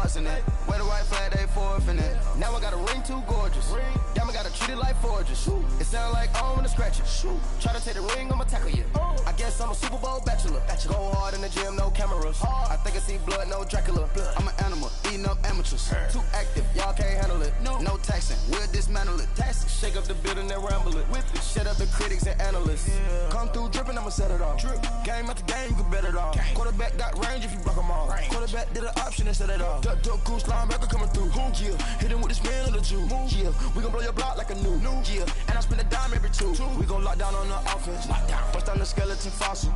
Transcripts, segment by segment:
hearts in it. Wear the white flag, they forfeit it. Now I got a ring too gorgeous. Diamond gotta treat it like forges. It sound like I don't wanna scratch it. Try to take the ring, I'ma tackle you. I guess I'm a Super Bowl bachelor. Go hard in the gym, no cameras. I think I see blood, no Dracula. I'm an animal, eating up amateurs. Too active, y'all can't handle it. No taxing, we'll dismantle it. Shake up the building and ramble it. Whip it, shut up the critics and analysts. Come through dripping, I'ma set it off. Game after game, you can bet it all. Quarterback got range if you block them all. Quarterback did an option and set it off. Duck, goose, linebacker coming through. Yeah, hit him with the spin of the Jew. Yeah, we gon' blow your block like a new. Yeah, and I spend a dime every two. We gon' lock down on the offense. Bust down the skeleton fossil.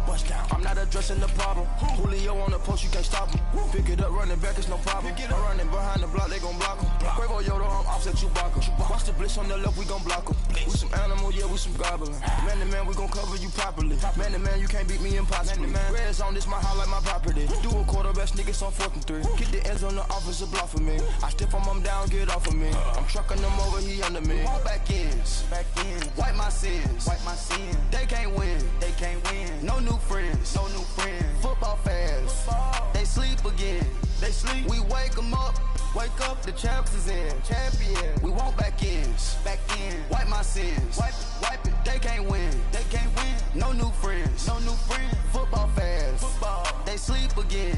I'm not addressing the problem. Julio on the post, you can't stop him. Pick it up, running back, it's no problem. I'm running behind the block, they gon' block him. Quavo Yoda, I'm offset Chewbacca. Watch the blitz on the left, we gon' block him. We some animal, yeah, we some goblin. Man to man, we gon' cover you properly. Man to man, you can't beat me impossibly. Red zone, this my highlight, my property. Do a quarterback, niggas on 4th and 3. Get the ends on the offensive block for me. I step on them down, get off of me. I'm trucking them over, he under me. All back ends, wipe my sins, They can't win, No new friends, Football fans, they sleep again. We wake them up. Wake up, the champs is in. Champion. We want back ends. Wipe my sins. Wipe it. They can't win. No new friends. Football fans. They sleep again.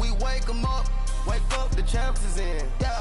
We wake them up. Wake up, the champs is in. Yeah.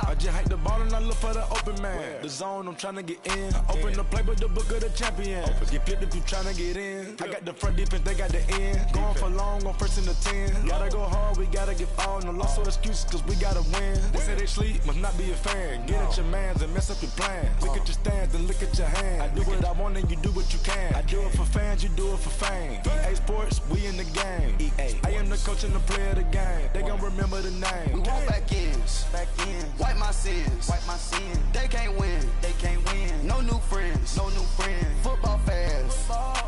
I just hike the ball and I look for the open man. The zone, I'm tryna get in. Open the playbook, the book of the champion. Get flipped if you tryna get in. I got the front defense, they got the end. Going for long, on 1st and the 10. Gotta go hard, we gotta get all. No loss or excuses, cause we gotta win. They say they sleep, must not be a fan. Get at your mans and mess up your plans. Look at your stands and look at your hands. I do what I want and you do what you can. I do it for fans, you do it for fame. EA Sports, we in the game. I am the coach and the player of the game. They gon' remember the name. We want back ends. Wipe my sins. They can't win. No new friends. Football fans.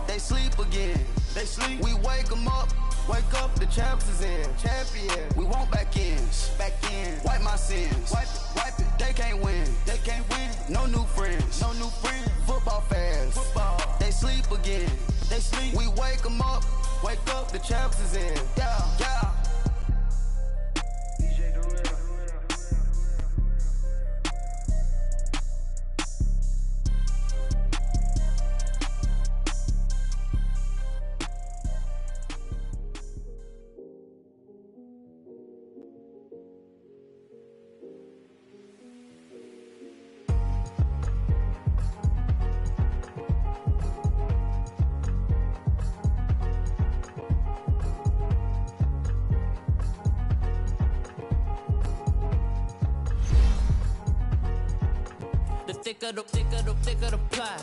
They sleep again. We wake them up. Wake up, the champs is in. Champion. We want back ends. Wipe my sins. Wipe it. They can't win. No new friends. Football fans. They sleep again. We wake them up. Wake up, the champs is in. Yeah. Thicker the pie,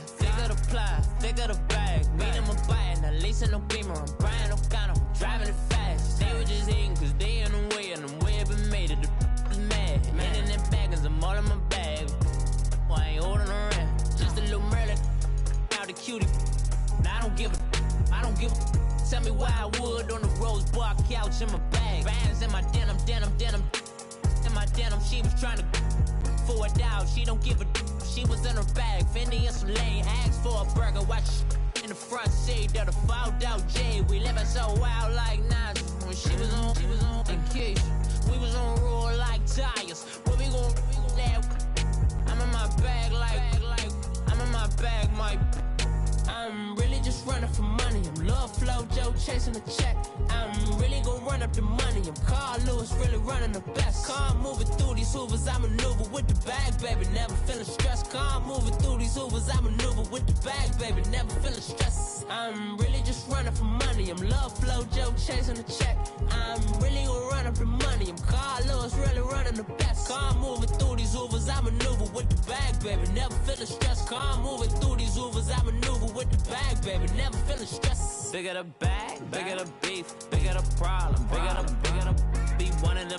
thicker the bag. Meet them a buying, at least in no beamer. I'm Brian O'Connor, driving it fast. They were just hating cause they in the way, and the way it been made it, the is mad. Man in them baggins, I'm all in my bag. I ain't holding around, just a little Merlin, out the cutie. Now I don't give a, tell me why I would on the rose bar couch in my bag. Bands in my denim. In my denim, she was trying to for it out, she don't give a. She was in her bag, Fendi and some lane. Asked for a burger, watch in the front seat of the fouled out J. We living so wild like Nas. When she was on vacation, we was on roll like tires. Where we gon' let? I'm in my bag like I'm in my bag, Mike. I'm really just running for money. I'm Love Flow Joe chasing the check. I'm really gon' run up the money. I'm Carl Lewis, really running the best. Car moving through these hoovers, I maneuver with the bag, baby. Never feeling stressed. Car moving through these hoovers, I maneuver with the bag, baby. Never feeling stressed. I'm really just running for money. I'm Love Flow Joe chasing the check. I'm really gon' run up the money. I'm Carl Lewis, really running the best. Car moving through these hoovers, I maneuver with the bag, baby. Never feeling stressed. Car moving through these hoovers, I maneuver with the bag, baby. Never feeling stressed. Bigger the bag, bigger the beef, bigger the problem, bigger the be one of the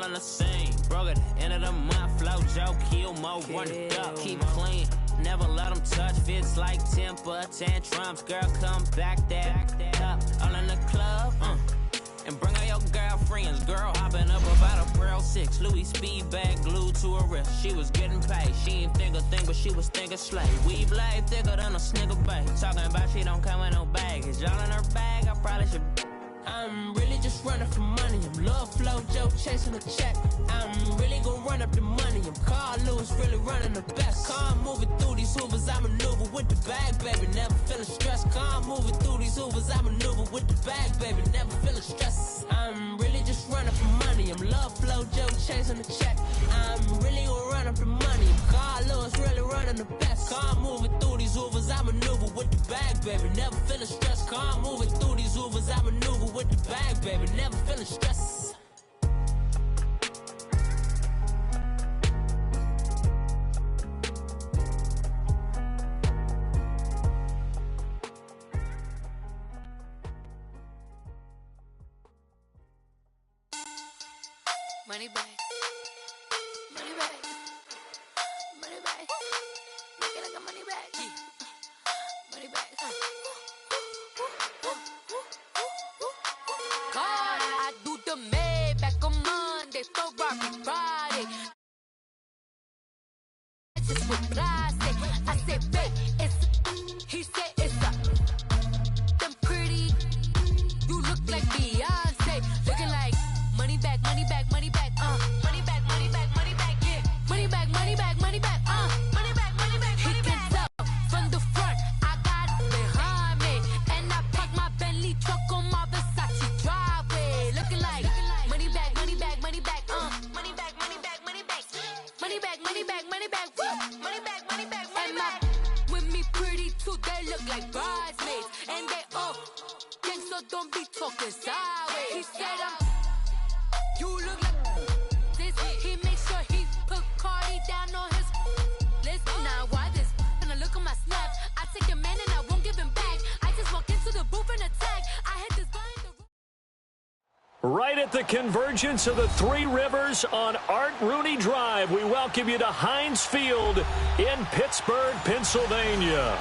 all in the same. Broke at the end of the month, flow Joe, kill mo, run it up, keep clean. Never let them touch, fits like temper tantrums. Girl, come back that up, all in the club, and bring all your girlfriends. Girl hopping up about a Pearl 6 Louis speed bag glued to her wrist. She was getting paid, she ain't think a thing, but she was thinking slay. We blade thicker than a snigger bag. Talking about she don't come with no baggage. All in her bag, I probably should. I'm really just running for money. I'm Love Flow Flojo chasing the check. I'm really gon' run up the money. I'm Carl Lewis, really running the best. Car moving through these hoovers, I maneuver with the bag, baby. Never feeling stressed. Car moving through these hoovers, I maneuver with the bag, baby. Never feeling stressed. I'm really just running for money. I'm Love Flojo chasing the check. I'm really gon' run up the money. I'm Carl Lewis, really running the best. Car moving through these hoovers, I maneuver with the bag, baby. Never feeling stressed. Car moving through these hoovers, I maneuver with the bag, baby. Never feeling stressed. Money bag, money bag, money bag. Make it like a money bag, money bag. God, I do the Maybach on Monday, Ferrari Friday. I just with plastic. I said, babe, it's. He said it's a. Them pretty. You look like Beyonce, looking like money bag, money bag, money bag, money bag, money bag, money bag, yeah, money bag, money bag, money bag, money bag, money bag, money bag. He can tell from the front, I got it behind me, and I parked my Bentley truck on my Versace driveway, looking like money bag, money bag, money bag, money bag, money bag, money bag, money bag, money bag, money bag, money bag, money bag, money bag. With me pretty too, they look like bridesmaids, and they all gang, so don't be talking sideways. He said you look like this. He makes sure he put Cardi down on his list. Now why this? When I look on my snap, I take a man and I won't give him back. I just walk into the booth and attack. I hit this guy in the Right at the convergence of the Three Rivers on Art Rooney Drive, we welcome you to Heinz Field in Pittsburgh, Pennsylvania.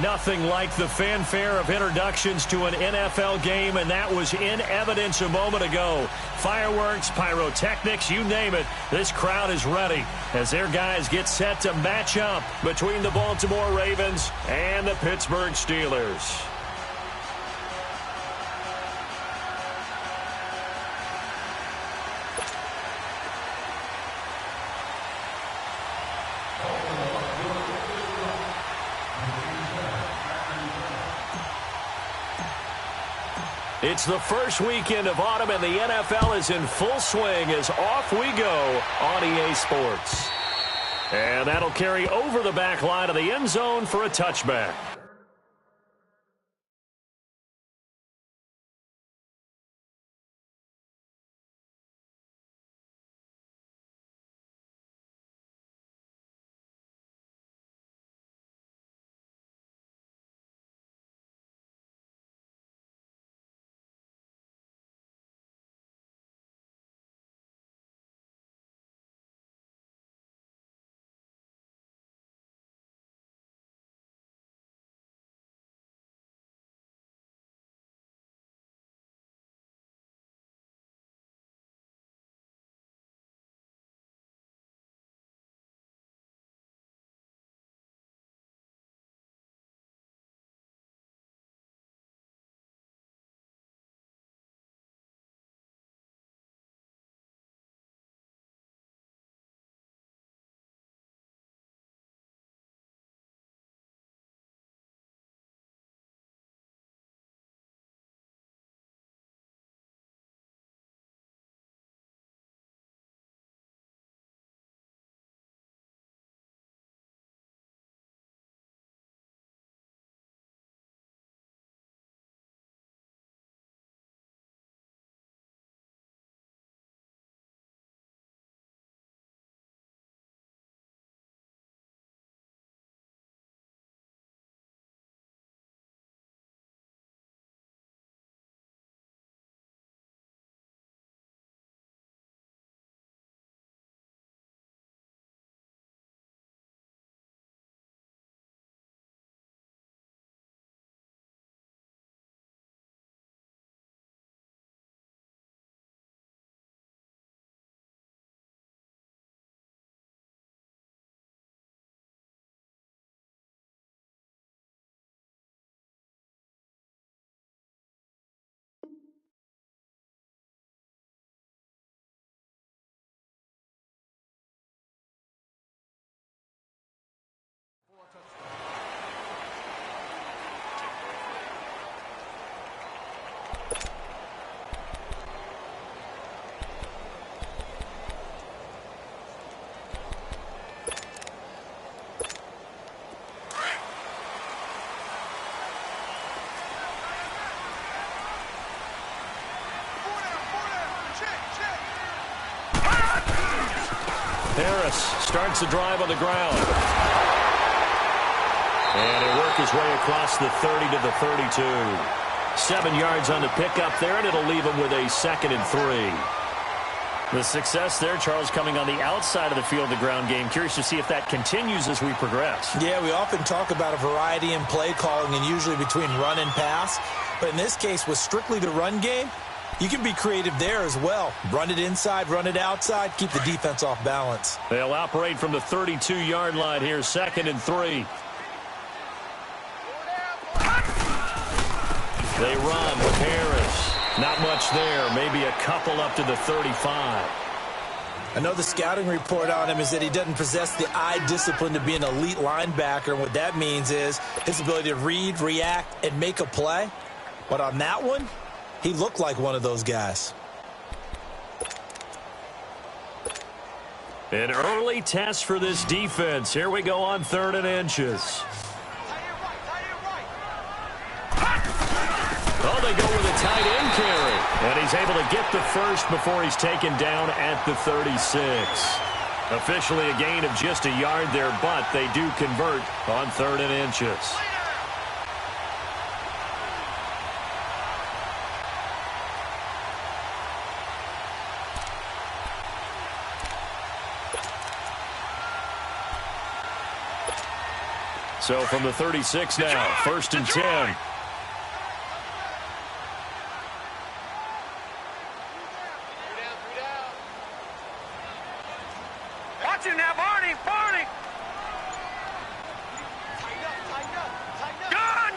Nothing like the fanfare of introductions to an NFL game, and that was in evidence a moment ago. Fireworks, pyrotechnics, you name it. This crowd is ready as their guys get set to match up between the Baltimore Ravens and the Pittsburgh Steelers. It's the first weekend of autumn, and the NFL is in full swing as off we go on EA Sports. And that'll carry over the back line of the end zone for a touchback. Harris starts the drive on the ground. And he'll work his way across the 30 to the 32. 7 yards on the pickup there, and it'll leave him with a 2nd and 3. The success there, Charles, coming on the outside of the field, the ground game. Curious to see if that continues as we progress. Yeah, we often talk about a variety in play calling and usually between run and pass. But in this case, with strictly the run game, you can be creative there as well. Run it inside, run it outside, keep the defense off balance. They'll operate from the 32-yard line here, 2nd and 3. They run with Harris. Not much there. Maybe a couple up to the 35. I know the scouting report on him is that he doesn't possess the eye discipline to be an elite linebacker. And what that means is his ability to read, react, and make a play. But on that one, he looked like one of those guys. An early test for this defense. Here we go on 3rd and inches. Oh, they go with a tight end carry. And he's able to get the first before he's taken down at the 36. Officially a gain of just a yard there, but they do convert on 3rd and inches. So from the 36 now, 1st and 10. Watch him now, Barney! Gun!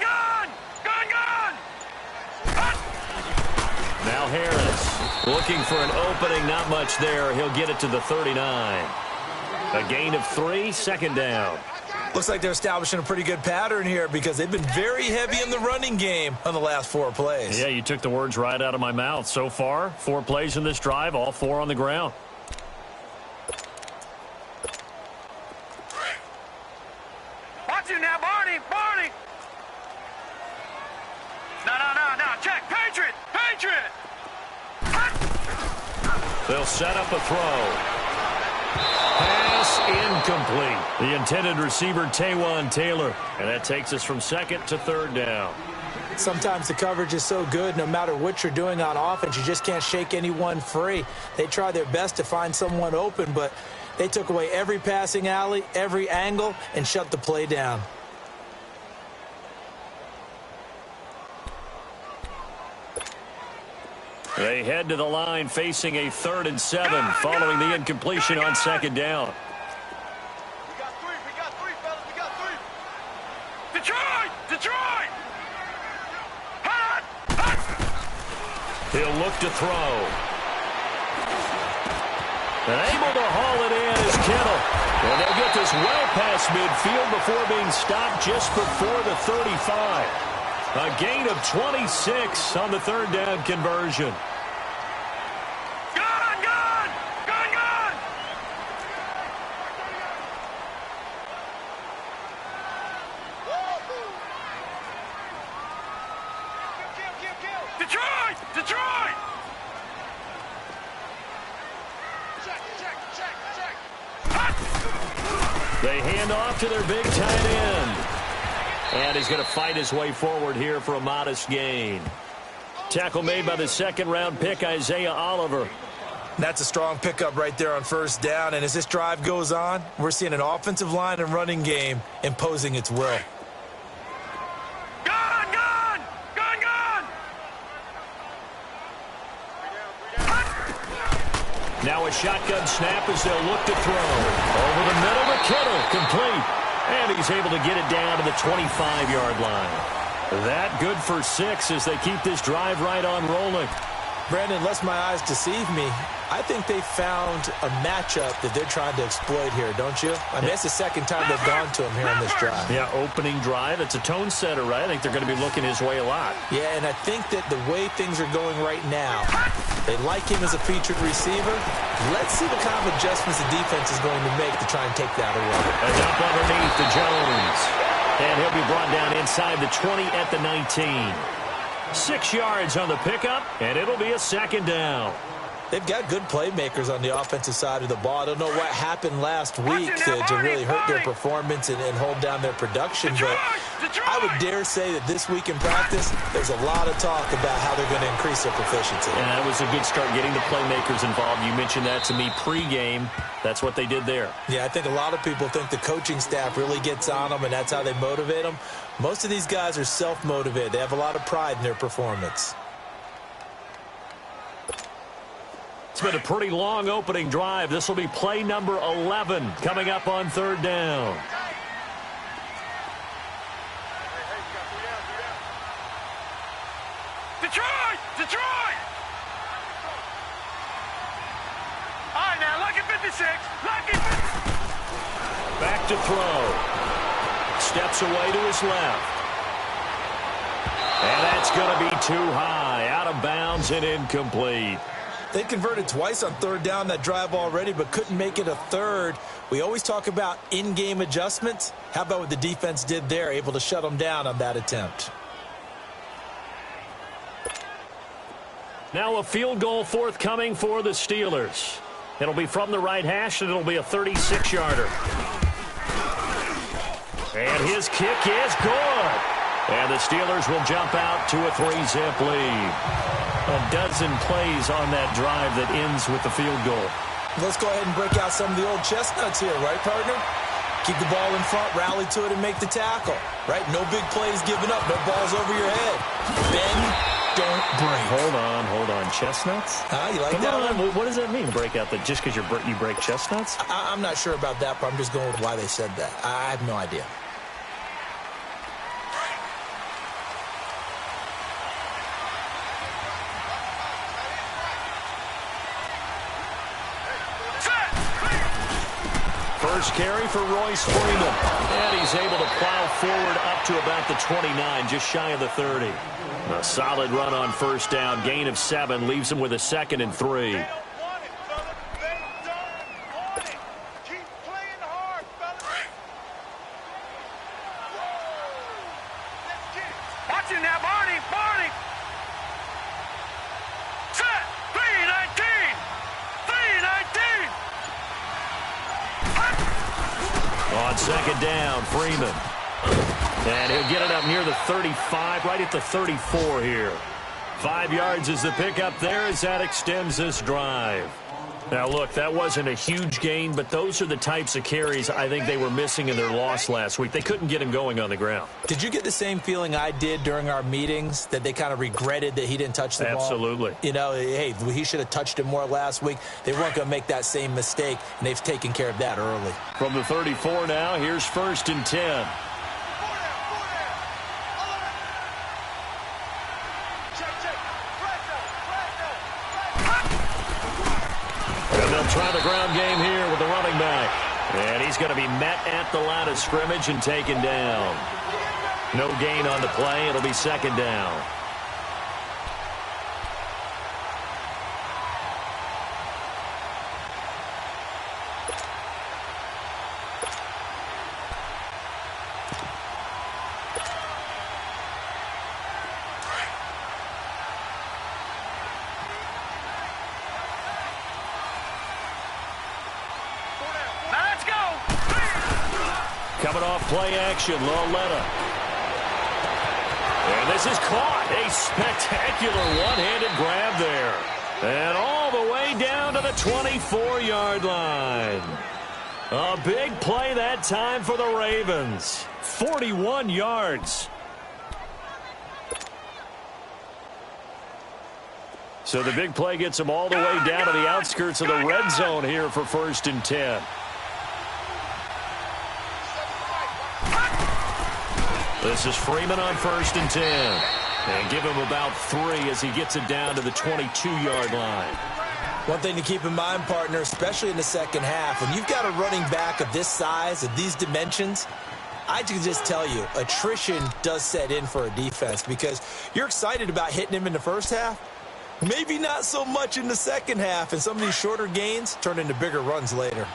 Now Harris looking for an opening, not much there. He'll get it to the 39. A gain of 3, 2nd down. Looks like they're establishing a pretty good pattern here because they've been very heavy in the running game on the last 4 plays. Yeah, you took the words right out of my mouth. So far, 4 plays in this drive, all 4 on the ground. Watch him now, Barney! No, check! Patriot! They'll set up a throw. Pass incomplete. The intended receiver, Taywan Taylor. And that takes us from 2nd to 3rd down. Sometimes the coverage is so good, no matter what you're doing on offense, you just can't shake anyone free. They try their best to find someone open, but they took away every passing alley, every angle, and shut the play down. They head to the line facing a 3rd and 7 following the incompletion on 2nd down. We got three, fellas. We got 3. Detroit! Hot! He'll look to throw. And able to haul it in is Kittle. And they'll get this well past midfield before being stopped just before the 35. A gain of 26 on the 3rd down conversion. Gun! Detroit! Check! They hand off to their big tight end. And he's going to fight his way forward here for a modest gain. Tackle made by the 2nd-round pick, Isaiah Oliver. That's a strong pickup right there on 1st down. And as this drive goes on, we're seeing an offensive line and running game imposing its will. Gun! Now a shotgun snap as they'll look to throw. Over the middle to Kittle, complete. And he's able to get it down to the 25-yard line. That good for 6 as they keep this drive right on rolling. Brandon, lest my eyes deceive me, I think they found a matchup that they're trying to exploit here, don't you? I mean, it's the 2nd time they've gone to him here on this drive. Yeah, opening drive. It's a tone setter, right? I think they're going to be looking his way a lot. Yeah, and I think that the way things are going right now, they like him as a featured receiver. Let's see what kind of adjustments the defense is going to make to try and take that away. A dump underneath to Jones. And he'll be brought down inside the 20 at the 19. 6 yards on the pickup, and it'll be a 2nd down. They've got good playmakers on the offensive side of the ball. I don't know what happened last week to really hurt their performance and hold down their production, but I would dare say that this week in practice, there's a lot of talk about how they're going to increase their proficiency. And that was a good start, getting the playmakers involved. You mentioned that to me pregame. That's what they did there. Yeah, I think a lot of people think the coaching staff really gets on them, and that's how they motivate them. Most of these guys are self-motivated. They have a lot of pride in their performance. It's been a pretty long opening drive. This will be play number 11 coming up on third down. Detroit! Detroit! All right, now, lucky 56. Lucky 56. Back to throw. Steps away to his left. And that's going to be too high. Out of bounds and incomplete. They converted twice on third down that drive already, but couldn't make it a third. We always talk about in-game adjustments. How about what the defense did there, able to shut them down on that attempt? Now a field goal forthcoming for the Steelers. It'll be from the right hash, and it'll be a 36-yarder. And his kick is good. And the Steelers will jump out to a 3-zip lead. A dozen plays on that drive that ends with the field goal. Let's go ahead and break out some of the old chestnuts here, right, partner? Keep the ball in front, rally to it, and make the tackle, right? No big plays given up, no balls over your head. Bend, don't break. Hold on. Chestnuts? You like that one? What does that mean, break out? Just because you break chestnuts? I'm not sure about that, but I'm just going with why they said that. I have no idea. First carry for Royce Freeman. And he's able to plow forward up to about the 29, just shy of the 30. A solid run on first down. Gain of 7 leaves him with a 2nd and 3. Watch him now, Barney. Set. 3-19. 3-19. On second down, Freeman. And he'll get it up near the 35, right at the 34 here. 5 yards is the pickup there as that extends this drive. Now, look, that wasn't a huge gain, but those are the types of carries I think they were missing in their loss last week. They couldn't get him going on the ground. Did you get the same feeling I did during our meetings, that they kind of regretted that he didn't touch the ball? Absolutely. You know, hey, he should have touched it more last week. They weren't going to make that same mistake, and they've taken care of that early. From the 34 now, here's 1st and 10. Try the ground game here with the running back. And he's going to be met at the line of scrimmage and taken down. No gain on the play. It'll be 2nd down. Coming off play action, Loletta. And this is caught. A spectacular one-handed grab there. And all the way down to the 24-yard line. A big play that time for the Ravens. 41 yards. So the big play gets them all the way down to the outskirts of the red zone here for 1st and 10. This is Freeman on 1st and 10. And give him about 3 as he gets it down to the 22-yard line. One thing to keep in mind, partner, especially in the second half, when you've got a running back of this size, of these dimensions, I can just tell you, attrition does set in for a defense because you're excited about hitting him in the first half. Maybe not so much in the second half, and some of these shorter gains turn into bigger runs later.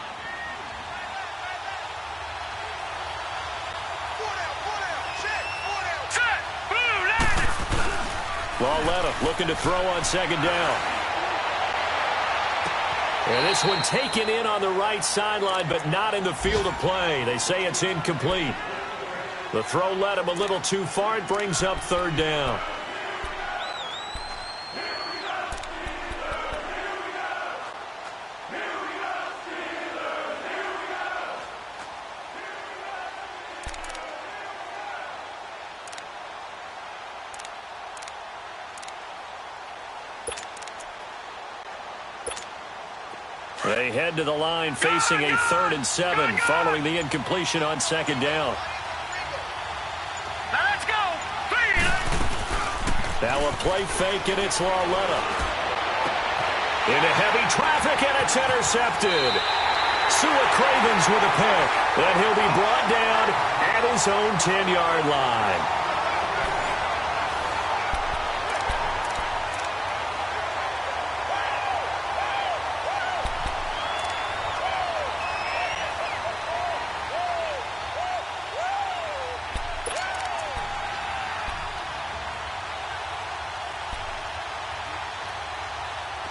Loletta looking to throw on 2nd down. And this one taken in on the right sideline, but not in the field of play. They say it's incomplete. The throw led him a little too far. It brings up third down. They head to the line facing a 3rd and 7 following the incompletion on 2nd down. Now let's go. Now a play fake, and it's Lauletta. Into heavy traffic, and it's intercepted. Sua Cravens with a pick. And he'll be brought down at his own 10-yard line.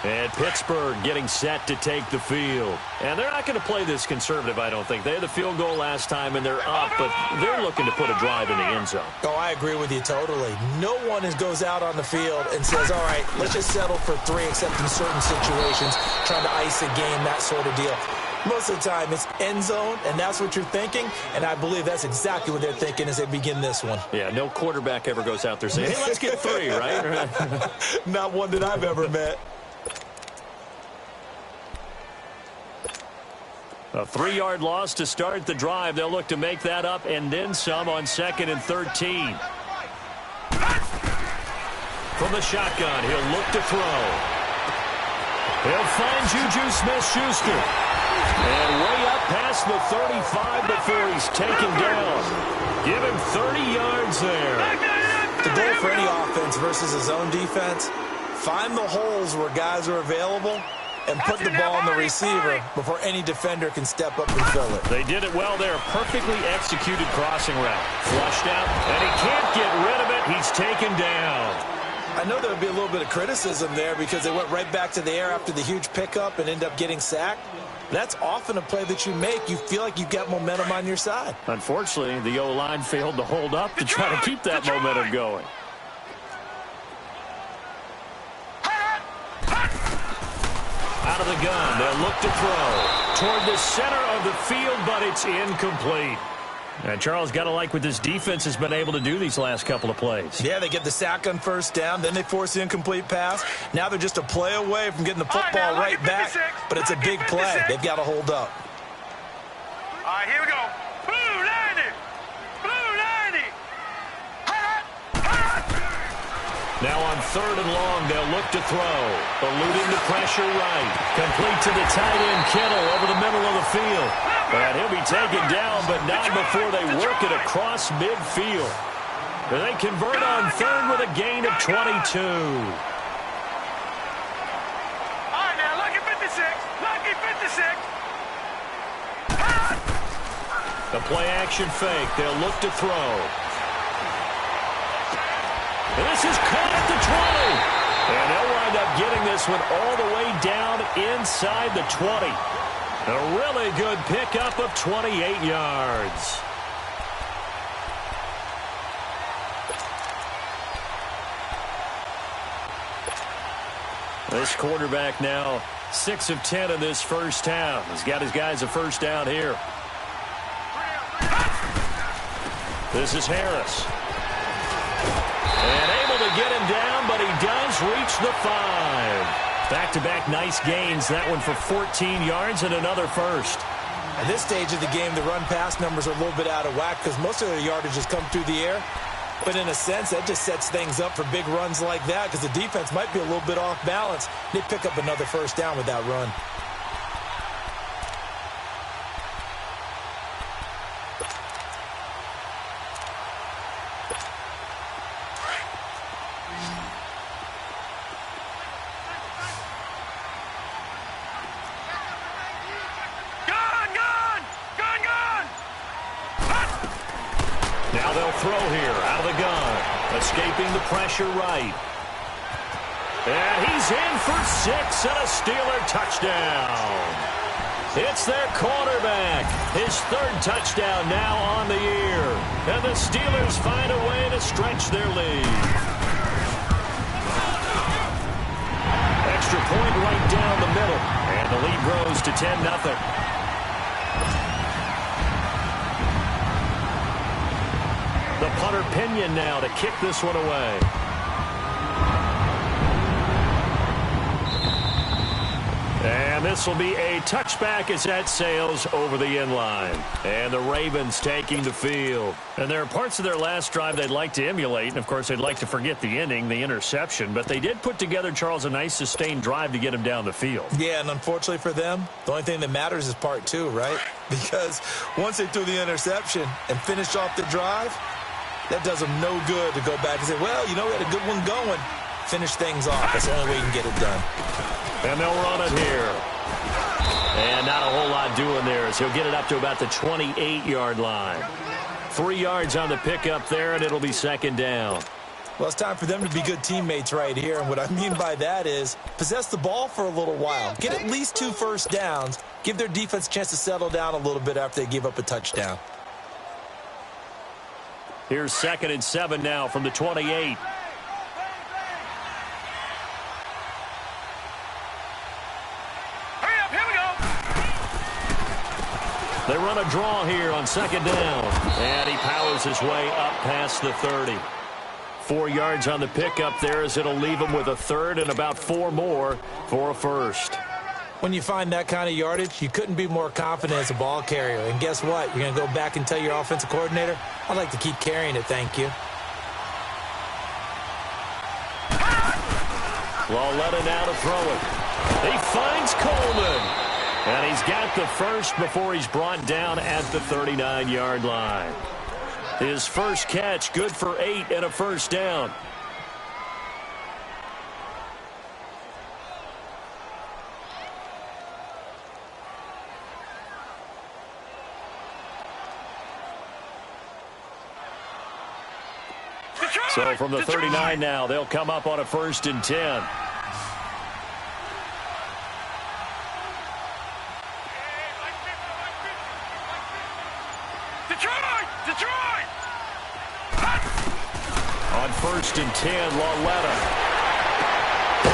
And Pittsburgh getting set to take the field. And they're not going to play this conservative, I don't think. They had the field goal last time, and they're up, but they're looking to put a drive in the end zone. Oh, I agree with you totally. No one goes out on the field and says, all right, let's just settle for 3, except in certain situations, trying to ice a game, that sort of deal. Most of the time, it's end zone, and that's what you're thinking, and I believe that's exactly what they're thinking as they begin this one. Yeah, no quarterback ever goes out there saying, hey, let's get 3, right? Not one that I've ever met. A 3-yard loss to start the drive. They'll look to make that up and then some on 2nd and 13. From the shotgun, he'll look to throw. He'll find Juju Smith-Schuster. And way up past the 35 before he's taken down. Give him 30 yards there. The goal for any offense versus his own defense, find the holes where guys are available and put the ball on the receiver before any defender can step up and fill it. They did it well there. Perfectly executed crossing route. Flushed out, and he can't get rid of it. He's taken down. I know there would be a little bit of criticism there because they went right back to the air after the huge pickup and end up getting sacked. That's often a play that you make. You feel like you've got momentum on your side. Unfortunately, the O-line failed to hold up to try to keep that momentum going. Out of the gun, they'll look to throw toward the center of the field, but it's incomplete. And Charles, got to like what this defense has been able to do these last couple of plays. Yeah, they get the sack on 1st down, then they force the incomplete pass. Now they're just a play away from getting the football right back, but it's a big play. They've got to hold up. All right, here we go. Blue 90. Blue 90. Now on 3rd and long, they'll look to throw. Eluding the pressure right. Complete to the tight end, Kittle, over the middle of the field. And he'll be taken down, but not before they work it across midfield. And they convert on 3rd with a gain of 22. All right, now, lucky 56. Lucky 56. The play-action fake. They'll look to throw. And this is caught at the 20. And they'll wind up getting this one all the way down inside the 20. A really good pickup of 28 yards. This quarterback now 6 of 10 in this first half. He's got his guys a first down here. This is Harris. And able to get him down, but he does reach the 5. Back-to-back nice gains. That one for 14 yards and another first. At this stage of the game, the run-pass numbers are a little bit out of whack because most of their yardage has come through the air. But in a sense, that just sets things up for big runs like that because the defense might be a little bit off balance. They pick up another first down with that run. Now they'll throw here out of the gun. Escaping the pressure right. And he's in for 6 and a Steeler touchdown. It's their quarterback. His 3rd touchdown now on the year. And the Steelers find a way to stretch their lead. Extra point right down the middle. And the lead grows to 10-0. The punter Pinion now to kick this one away. And this will be a touchback as that sails over the end line. And the Ravens taking the field. And there are parts of their last drive they'd like to emulate. And, of course, they'd like to forget the ending, the interception. But they did put together, Charles, a nice sustained drive to get him down the field. Yeah, and unfortunately for them, the only thing that matters is part 2, right? Because once they threw the interception and finished off the drive, that does them no good to go back and say, well, you know, we had a good one going. Finish things off. That's the only way you can get it done. And they'll run it here. And not a whole lot doing there as he'll get it up to about the 28-yard line. 3 yards on the pickup there, and it'll be 2nd down. Well, it's time for them to be good teammates right here. And what I mean by that is possess the ball for a little while. Get at least 2 first downs. Give their defense a chance to settle down a little bit after they give up a touchdown. Here's 2nd and 7 now from the 28. They run a draw here on 2nd down. And he powers his way up past the 30. 4 yards on the pickup there as it'll leave him with a 3rd and about 4 more for a 1st. When you find that kind of yardage, you couldn't be more confident as a ball carrier. And guess what? You're going to go back and tell your offensive coordinator, I'd like to keep carrying it, thank you. Lauletta now to throw it. He finds Coleman. And he's got the 1st before he's brought down at the 39-yard line. His first catch, good for 8 and a 1st down. So from the 39 now, they'll come up on a 1st and 10. On 1st and 10, Lauletta.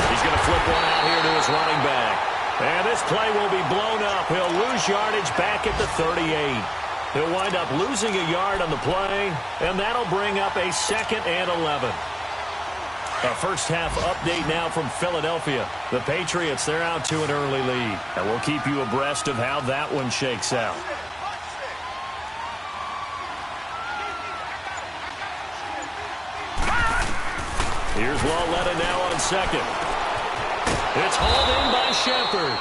He's going to flip one out here to his running back. And this play will be blown up. He'll lose yardage back at the 38. He'll wind up losing a yard on the play, and that'll bring up a 2nd and 11. A first half update now from Philadelphia. The Patriots, they're out to an early lead. And we'll keep you abreast of how that one shakes out. Here's Lauletta now on 2nd. It's hauled in by Shepard.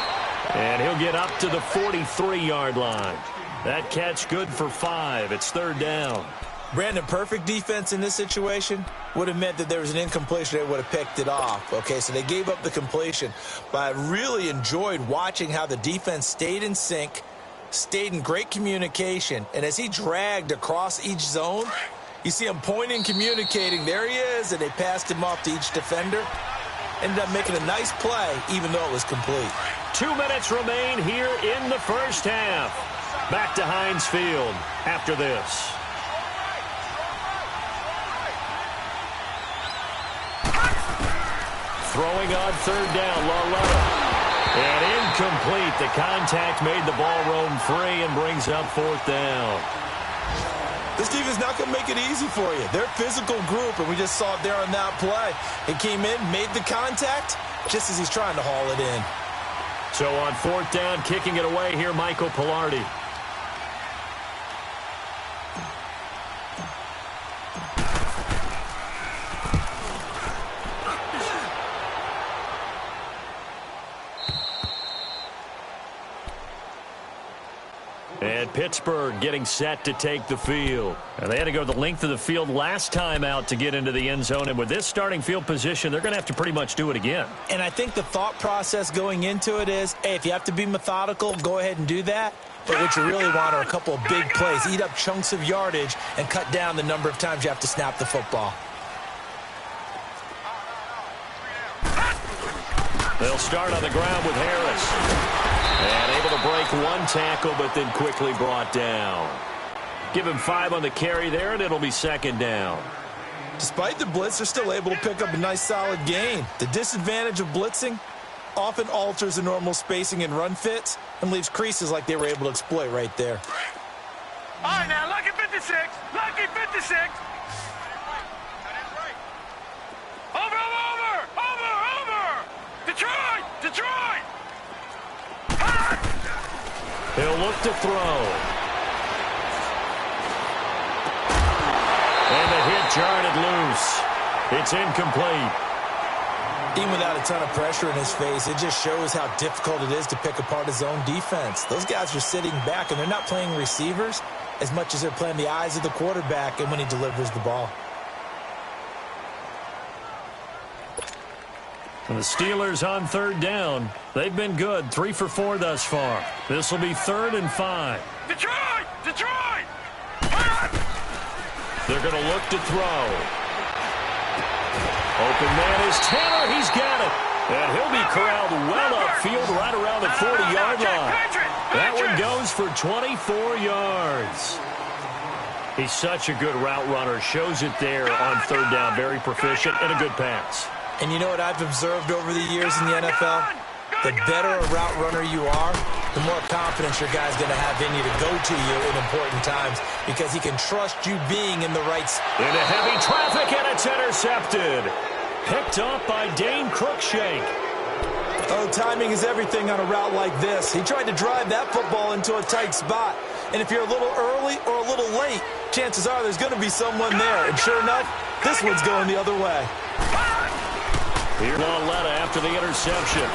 And he'll get up to the 43-yard line. That catch good for 5. It's 3rd down. Brandon, perfect defense in this situation would have meant that there was an incompletion. They would have picked it off. Okay, so they gave up the completion. But I really enjoyed watching how the defense stayed in sync, stayed in great communication. And as he dragged across each zone, you see him pointing, communicating. There he is, and they passed him off to each defender. Ended up making a nice play, even though it was complete. 2 minutes remain here in the first half. Back to Heinz Field after this. Throwing on 3rd down, Lauletta. And incomplete. The contact made the ball roam free and brings up 4th down. This defense is not going to make it easy for you. They're a physical group, and we just saw it there on that play. He came in, made the contact, just as he's trying to haul it in. So on 4th down, kicking it away here, Michael Pilardi. And Pittsburgh getting set to take the field. And they had to go the length of the field last time out to get into the end zone. And with this starting field position, they're going to have to pretty much do it again. And I think the thought process going into it is, hey, if you have to be methodical, go ahead and do that. But what you really want are a couple of big plays. Eat up chunks of yardage and cut down the number of times you have to snap the football. They'll start on the ground with Harris. And able to break one tackle, but then quickly brought down. Give him 5 on the carry there, and it'll be second down. Despite the blitz, they're still able to pick up a nice solid gain. The disadvantage of blitzing often alters the normal spacing and run fits and leaves creases like they were able to exploit right there. All right, now, lucky 56. Lucky 56. Over. Detroit. He'll look to throw. And the hit jarred loose. It's incomplete. Even without a ton of pressure in his face, it just shows how difficult it is to pick apart his own defense. Those guys are sitting back, and they're not playing receivers as much as they're playing the eyes of the quarterback and when he delivers the ball. And the Steelers on third down. They've been good, 3 for 4 thus far. This will be 3rd and 5. Detroit! They're going to look to throw. Open man is Tanner. He's got it. And he'll be corralled well upfield right around the 40-yard line. That one goes for 24 yards. He's such a good route runner. Shows it there on third down. Very proficient and a good pass. And you know what I've observed over the years in the NFL? The better a route runner you are, the more confidence your guy's going to have in you to go to you in important times because he can trust you being in the right spot. Into heavy traffic, and it's intercepted. Picked up by Dane Cruikshank. Oh, timing is everything on a route like this. He tried to drive that football into a tight spot. And if you're a little early or a little late, chances are there's going to be someone there. And sure enough, this one's going the other way. Here's Lauletta after the interception.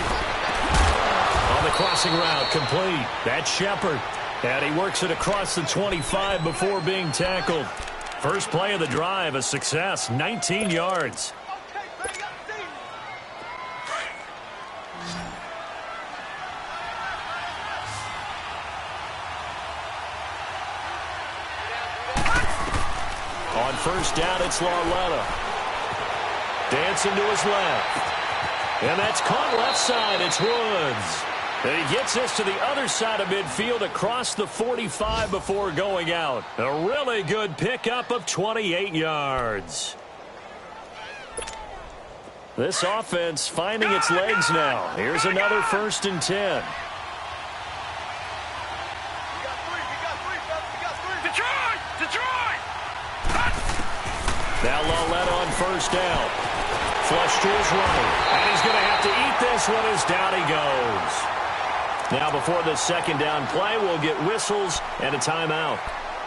On the crossing route, complete. That's Shepard. And he works it across the 25 before being tackled. First play of the drive, a success, 19 yards. On first down, it's Lauletta. Dancing to his left. And that's caught left side. It's Woods. And he gets this to the other side of midfield across the 45 before going out. A really good pickup of 28 yards. This offense finding its legs now. Here's another 1st and 10. Detroit! Now Lauletta on first down. Flush to his right. And he's going to have to eat this one as down he goes. Now before the second down play, we'll get whistles and a timeout,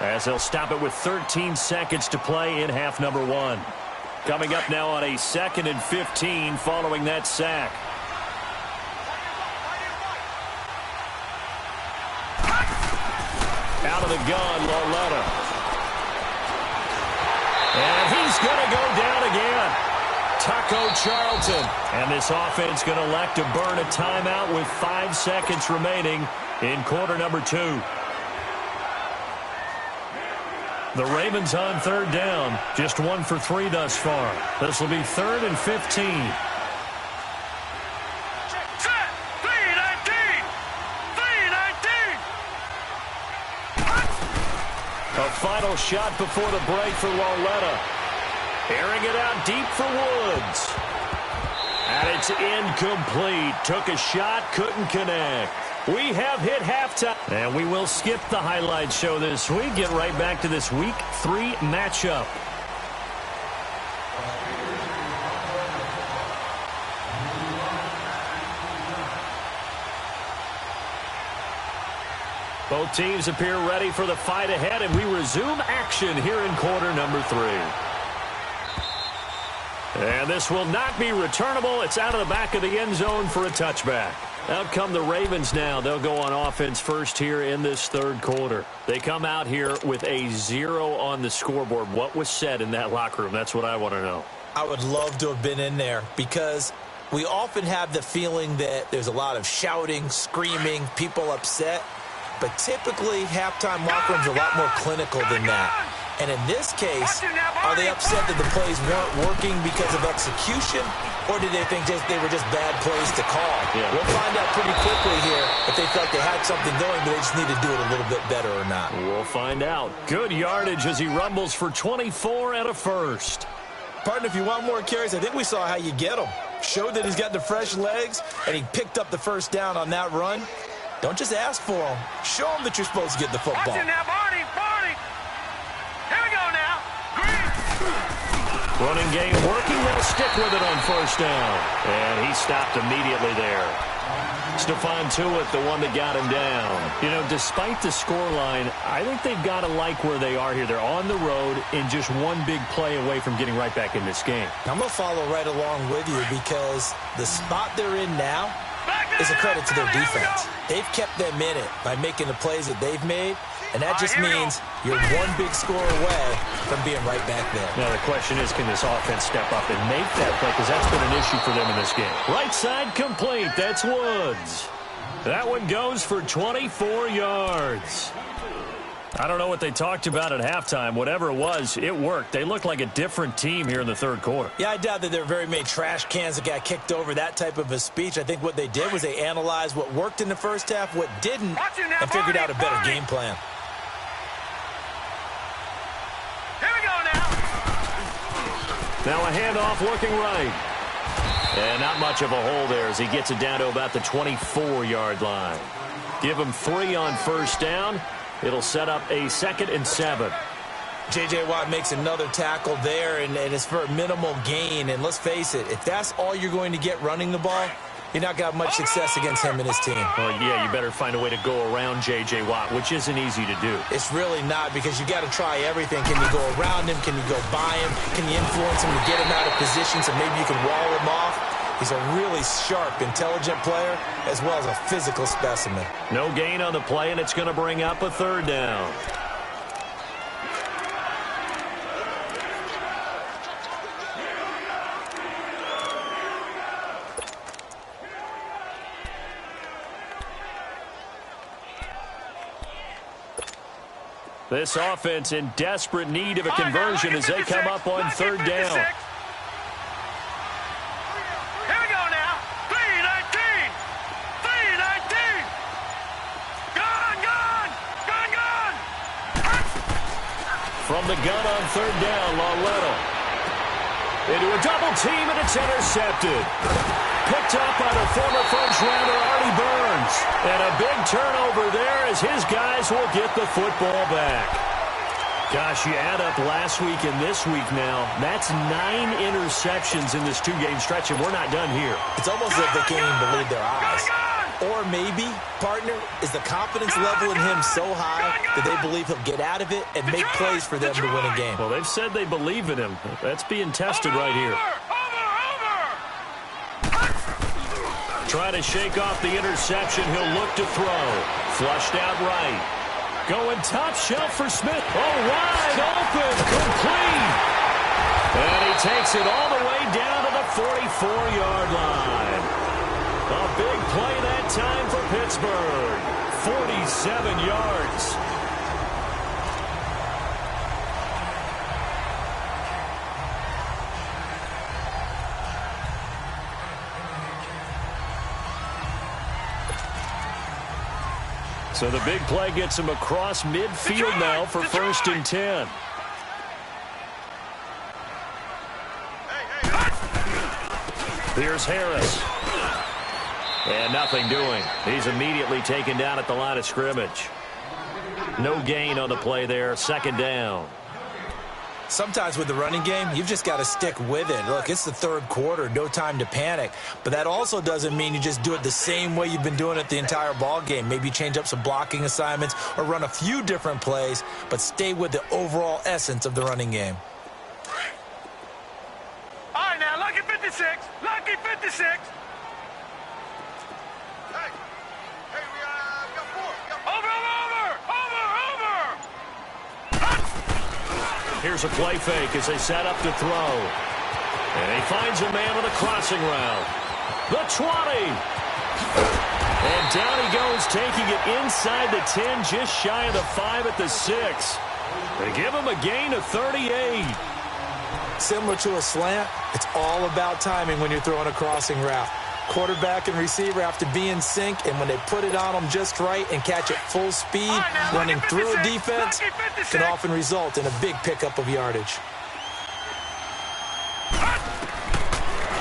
as they'll stop it with 13 seconds to play in half number 1. Coming up now on a 2nd and 15 following that sack. Out of the gun, Lauletta. And he's going to go down again. Taco Charlton. And this offense going to elect to burn a timeout with 5 seconds remaining in quarter number 2. The Ravens on third down. Just 1 for 3 thus far. This will be 3rd and 15. Set! 3-19! A final shot before the break for Lauletta. Airing it out deep for Woods. And it's incomplete. Took a shot, couldn't connect. We have hit halftime. And we will skip the highlight show this week. Get right back to this Week 3 matchup. Both teams appear ready for the fight ahead, and we resume action here in quarter number 3. And this will not be returnable. It's out of the back of the end zone for a touchback. Out come the Ravens now. They'll go on offense first here in this third quarter. They come out here with a 0 on the scoreboard. What was said in that locker room? That's what I want to know. I would love to have been in there because we often have the feeling that there's a lot of shouting, screaming, people upset. But typically, halftime locker rooms are a lot more clinical than that. And in this case, are they upset that the plays weren't working because of execution, or did they think they were just bad plays to call? Yeah. We'll find out pretty quickly here if they felt they had something going, but they just need to do it a little bit better or not. We'll find out. Good yardage as he rumbles for 24 and a first. Partner, if you want more carries, I think we saw how you get them. Showed that he's got the fresh legs, and he picked up the first down on that run. Don't just ask for them. Show them that you're supposed to get the football. Watch it now, Barney. Here we go now. Green. Running game working. They'll stick with it on first down. And he stopped immediately there. Stephon Tuitt, the one that got him down. You know, despite the scoreline, I think they've got to like where they are here. They're on the road and just one big play away from getting right back in this game. I'm going to follow right along with you because the spot they're in now is a credit to their defense. They've kept them in it by making the plays that they've made, and that just means you're one big score away from being right back there. Now, the question is, can this offense step up and make that play? Because that's been an issue for them in this game. Right side complete. That's Woods. That one goes for 24 yards. I don't know what they talked about at halftime. Whatever it was, it worked. They looked like a different team here in the third quarter. Yeah, I doubt that there were very many trash cans that got kicked over, that type of a speech. I think what they did was they analyzed what worked in the first half, what didn't, and figured out a better game plan. Here we go now. Now a handoff looking right. And not much of a hole there as he gets it down to about the 24-yard line. Give him 3 on first down. It'll set up a 2nd and 7. J.J. Watt makes another tackle there, and it's for a minimal gain. And let's face it, if that's all you're going to get running the ball, you're not going to have much success against him and his team. Well, yeah, you better find a way to go around J.J. Watt, which isn't easy to do. It's really not, because you got to try everything. Can you go around him? Can you go by him? Can you influence him to get him out of position so maybe you can wall him off? He's a really sharp, intelligent player, as well as a physical specimen. No gain on the play, and it's going to bring up a 3rd down. This offense in desperate need of a conversion as they come up on 3rd down. From the gun on 3rd down, Lauletta. Into a double team, and it's intercepted. Picked up by the former first-rounder Artie Burns. And a big turnover there as his guys will get the football back. Gosh, you add up last week and this week now. That's 9 interceptions in this 2-game stretch, and we're not done here. It's almost as if they can't even believe their eyes. Or maybe, partner, is the confidence level in him so high that they believe he'll get out of it and make plays for them to win a game. Well, they've said they believe in him. That's being tested right here. Trying to shake off the interception. He'll look to throw. Flushed out right. Going top shelf for Smith. Oh, wide open. Complete. And he takes it all the way down to the 44-yard line. A big play that time for Pittsburgh. 47 yards. So the big play gets him across midfield now for 1st and 10. Here's Harris. And nothing doing. He's immediately taken down at the line of scrimmage. No gain on the play there. 2nd down. Sometimes with the running game, you've just got to stick with it. Look, it's the 3rd quarter. No time to panic. But that also doesn't mean you just do it the same way you've been doing it the entire ball game. Maybe change up some blocking assignments or run a few different plays, but stay with the overall essence of the running game. All right, now, lucky 56. Lucky 56. Here's a play fake as they set up to throw. And he finds a man with a crossing route. The 20. And down he goes, taking it inside the 10, just shy of the 5 at the 6. They give him a gain of 38. Similar to a slant, it's all about timing when you're throwing a crossing route. Quarterback and receiver have to be in sync, and when they put it on them just right and catch it full speed, running through a defense can often result in a big pickup of yardage.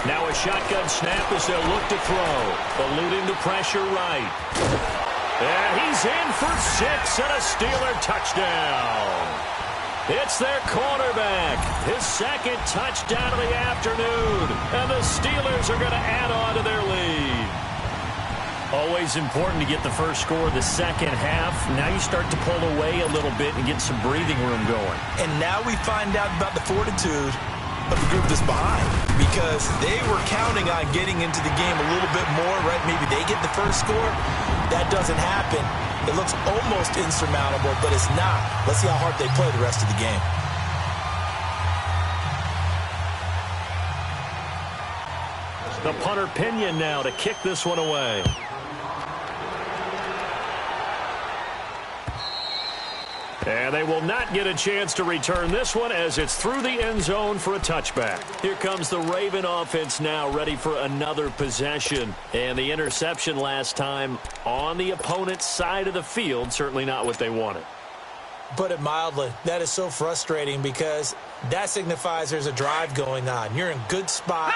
Now a shotgun snap as they'll look to throw. Eluding the pressure right. And he's in for 6 and a Steeler touchdown. It's their quarterback, his second touchdown of the afternoon, and the Steelers are going to add on to their lead. Always important to get the first score of the second half. Now you start to pull away a little bit and get some breathing room going. And now we find out about the fortitude of the group that's behind, because they were counting on getting into the game a little bit more, right? Maybe they get the first score. That doesn't happen. It looks almost insurmountable, but it's not. Let's see how hard they play the rest of the game. The punter Pinion now to kick this one away. And they will not get a chance to return this one as it's through the end zone for a touchback. Here comes the Raven offense now ready for another possession. And the interception last time on the opponent's side of the field, certainly not what they wanted. Put it mildly, that is so frustrating because that signifies there's a drive going on. You're in good spot,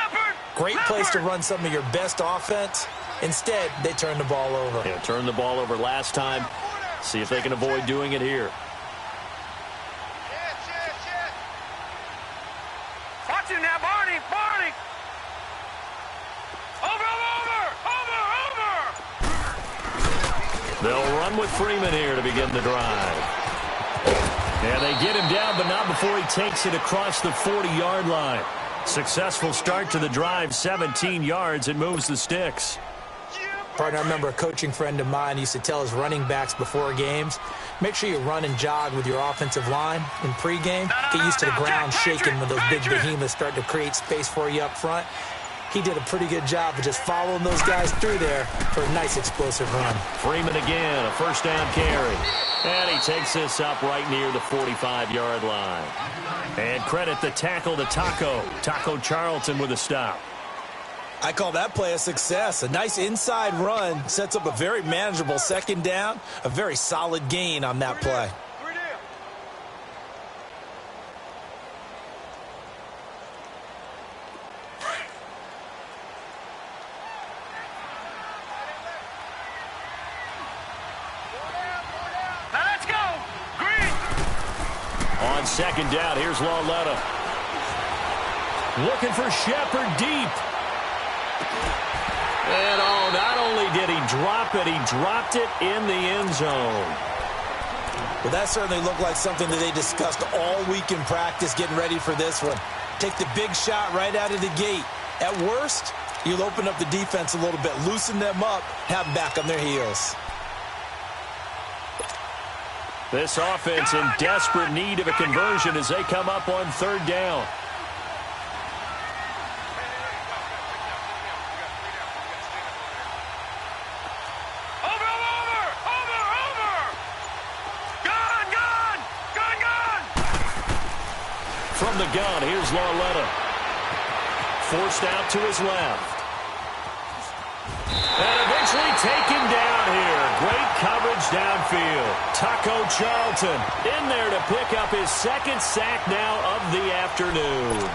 great place to run some of your best offense. Instead, they turn the ball over. Yeah, turned the ball over last time. See if they can avoid doing it here. Watch him now, Barney! Barney! Over! They'll run with Freeman here to begin the drive. And they get him down, but not before he takes it across the 40-yard line. Successful start to the drive, 17 yards, and moves the sticks. Partner, I remember a coaching friend of mine used to tell his running backs before games, make sure you run and jog with your offensive line in pregame. Get used to the ground shaking when those big behemoths start to create space for you up front. He did a pretty good job of just following those guys through there for a nice explosive run. Freeman again, a first down carry. And he takes this up right near the 45-yard line. And credit the tackle to Taco Charlton with a stop. I call that play a success. A nice inside run sets up a very manageable second down, a very solid gain on that play. Now let's go! Green! On second down, here's Lauletta. Looking for Shepard deep. And not only did he drop it, he dropped it in the end zone. Well, that certainly looked like something that they discussed all week in practice getting ready for this one. Take the big shot right out of the gate. At worst, you'll open up the defense a little bit, loosen them up, have them back on their heels. This offense in desperate need of a conversion as they come up on third down. From the gun, here's Lauletta. Forced out to his left. And eventually taken down here. Great coverage downfield. Taco Charlton in there to pick up his second sack now of the afternoon.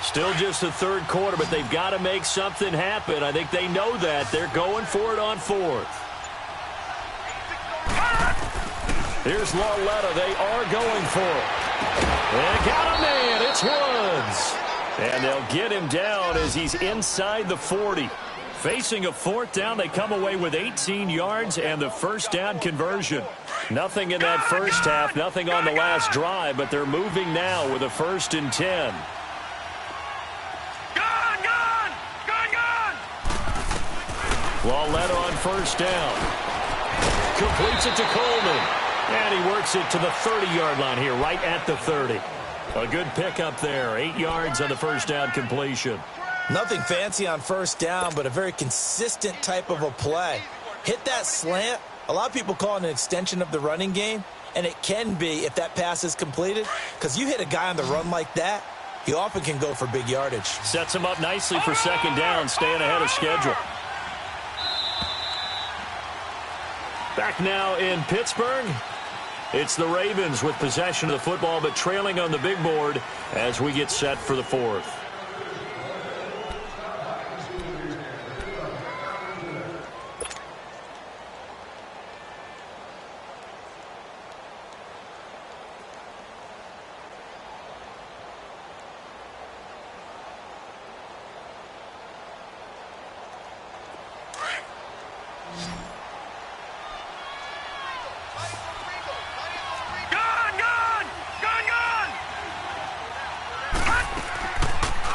Still just the third quarter, but they've got to make something happen. I think they know that. They're going for it on fourth. Here's Lauletta. They are going for it. They got a man. It's Woods. And they'll get him down as he's inside the 40. Facing a fourth down, they come away with 18 yards and the first down conversion. Nothing in that first half, nothing on the last drive, but they're moving now with a 1st and 10. Lauletta on first down. Completes it to Coleman. And he works it to the 30-yard line here, right at the 30. A good pickup there. 8 yards on the first down completion. Nothing fancy on first down, but a very consistent type of a play. Hit that slant. A lot of people call it an extension of the running game, and it can be if that pass is completed, because you hit a guy on the run like that, he often can go for big yardage. Sets him up nicely for second down, staying ahead of schedule. Back now in Pittsburgh. It's the Ravens with possession of the football, but trailing on the big board as we get set for the fourth.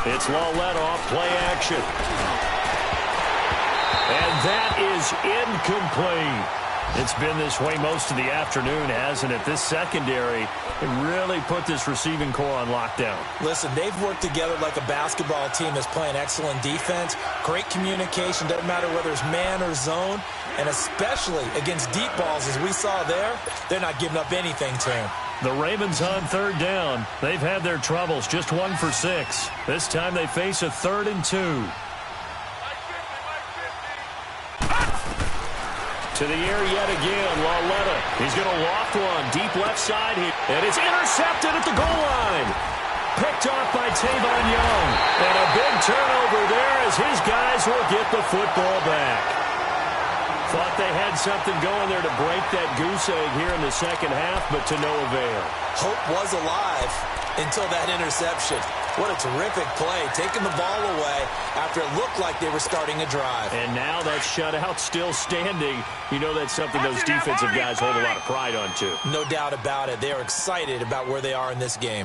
It's Lauletta off play action. And that is incomplete. It's been this way most of the afternoon, hasn't it? This secondary really put this receiving core on lockdown. Listen, they've worked together like a basketball team that's playing excellent defense. Great communication, doesn't matter whether it's man or zone. And especially against deep balls, as we saw there, they're not giving up anything to him. The Ravens on third down. They've had their troubles, just 1 for 6. This time they face a 3rd and 2. To the air yet again, Lauletta. He's going to loft one, deep left side, and it's intercepted at the goal line. Picked off by Tavon Young. And a big turnover there as his guys will get the football back. Thought they had something going there to break that goose egg here in the second half, but to no avail. Hope was alive until that interception. What a terrific play, taking the ball away after it looked like they were starting a drive. And now that shutout still standing. You know that's something those defensive guys hold a lot of pride on, too. No doubt about it. They are excited about where they are in this game.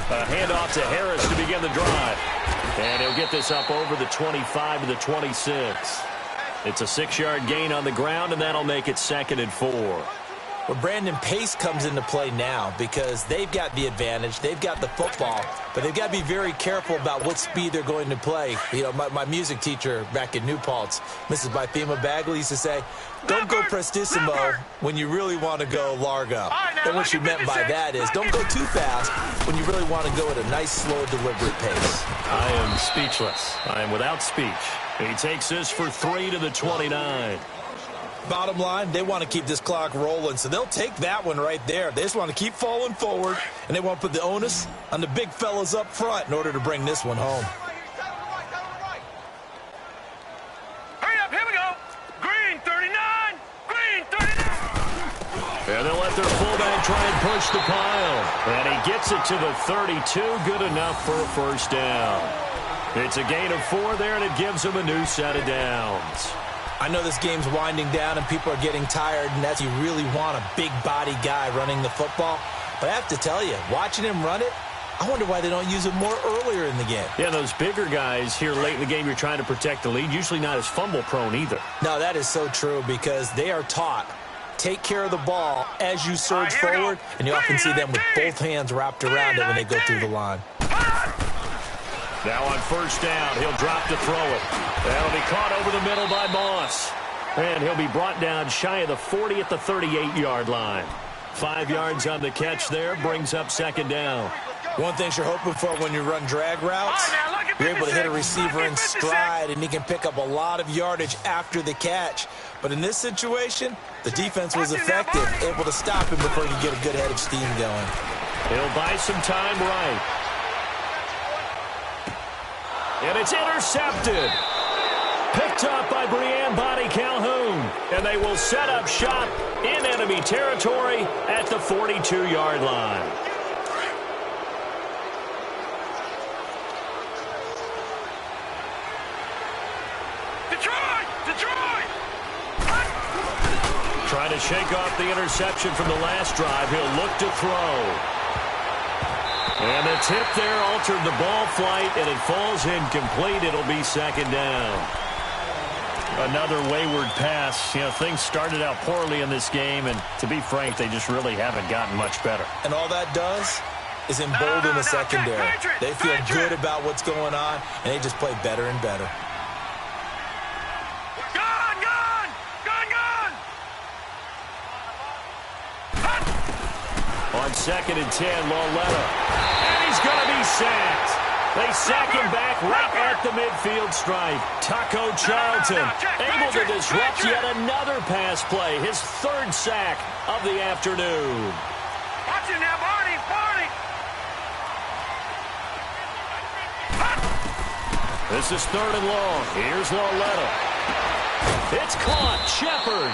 A handoff to Harris to begin the drive. And he'll get this up over the 25 to the 26. It's a 6-yard gain on the ground, and that'll make it 2nd and 4. Well, Brandon, pace comes into play now because they've got the advantage. They've got the football, but they've got to be very careful about what speed they're going to play. You know, my music teacher back in New Paltz, Mrs. Bythema Bagley, used to say, don't go prestissimo when you really want to go largo. And what she meant by that is don't go too fast when you really want to go at a nice, slow, deliberate pace. I am speechless. I am without speech. He takes this for 3 to the 29. Bottom line, they want to keep this clock rolling, so they'll take that one right there. They just want to keep falling forward, and they want to put the onus on the big fellas up front in order to bring this one home. Hurry up, here we go. Green 39, green 39. And they'll let their fullback try and push the pile. And he gets it to the 32, good enough for a first down. It's a gain of 4 there, and it gives them a new set of downs. I know this game's winding down and people are getting tired, and that's you really want a big body guy running the football. But I have to tell you, watching him run it, I wonder why they don't use it more earlier in the game. Yeah, those bigger guys here late in the game, you're trying to protect the lead, usually not as fumble prone either. No, that is so true because they are taught, take care of the ball as you surge forward, and you often see them with both hands wrapped around it when they go through the line. Now on first down, he'll drop to throw it. That'll be caught over the middle by Moss. And he'll be brought down shy of the 40 at the 38-yard line. 5 yards on the catch there, brings up second down. One thing you're hoping for when you run drag routes, you're able to hit a receiver in stride, and he can pick up a lot of yardage after the catch. But in this situation, the defense was effective, able to stop him before he could get a good head of steam going. He'll buy some time right. And it's intercepted. Picked up by Breanne Bonnie Calhoun. And they will set up shop in enemy territory at the 42-yard line. Detroit! Trying to shake off the interception from the last drive. He'll look to throw. And the tip there altered the ball flight, and it falls incomplete. It'll be second down. Another wayward pass. You know, things started out poorly in this game, and to be frank, they just really haven't gotten much better. And all that does is embolden the secondary. They feel good about what's going on, and they just play better and better. On 2nd and 10, Loletta. And he's going to be sacked. They sack him back right at the midfield stripe. Taco Charlton able to disrupt yet another pass play. His 3rd sack of the afternoon. Watch it now, Barney. This is 3rd and long. Here's Loletta. It's caught. Shepard.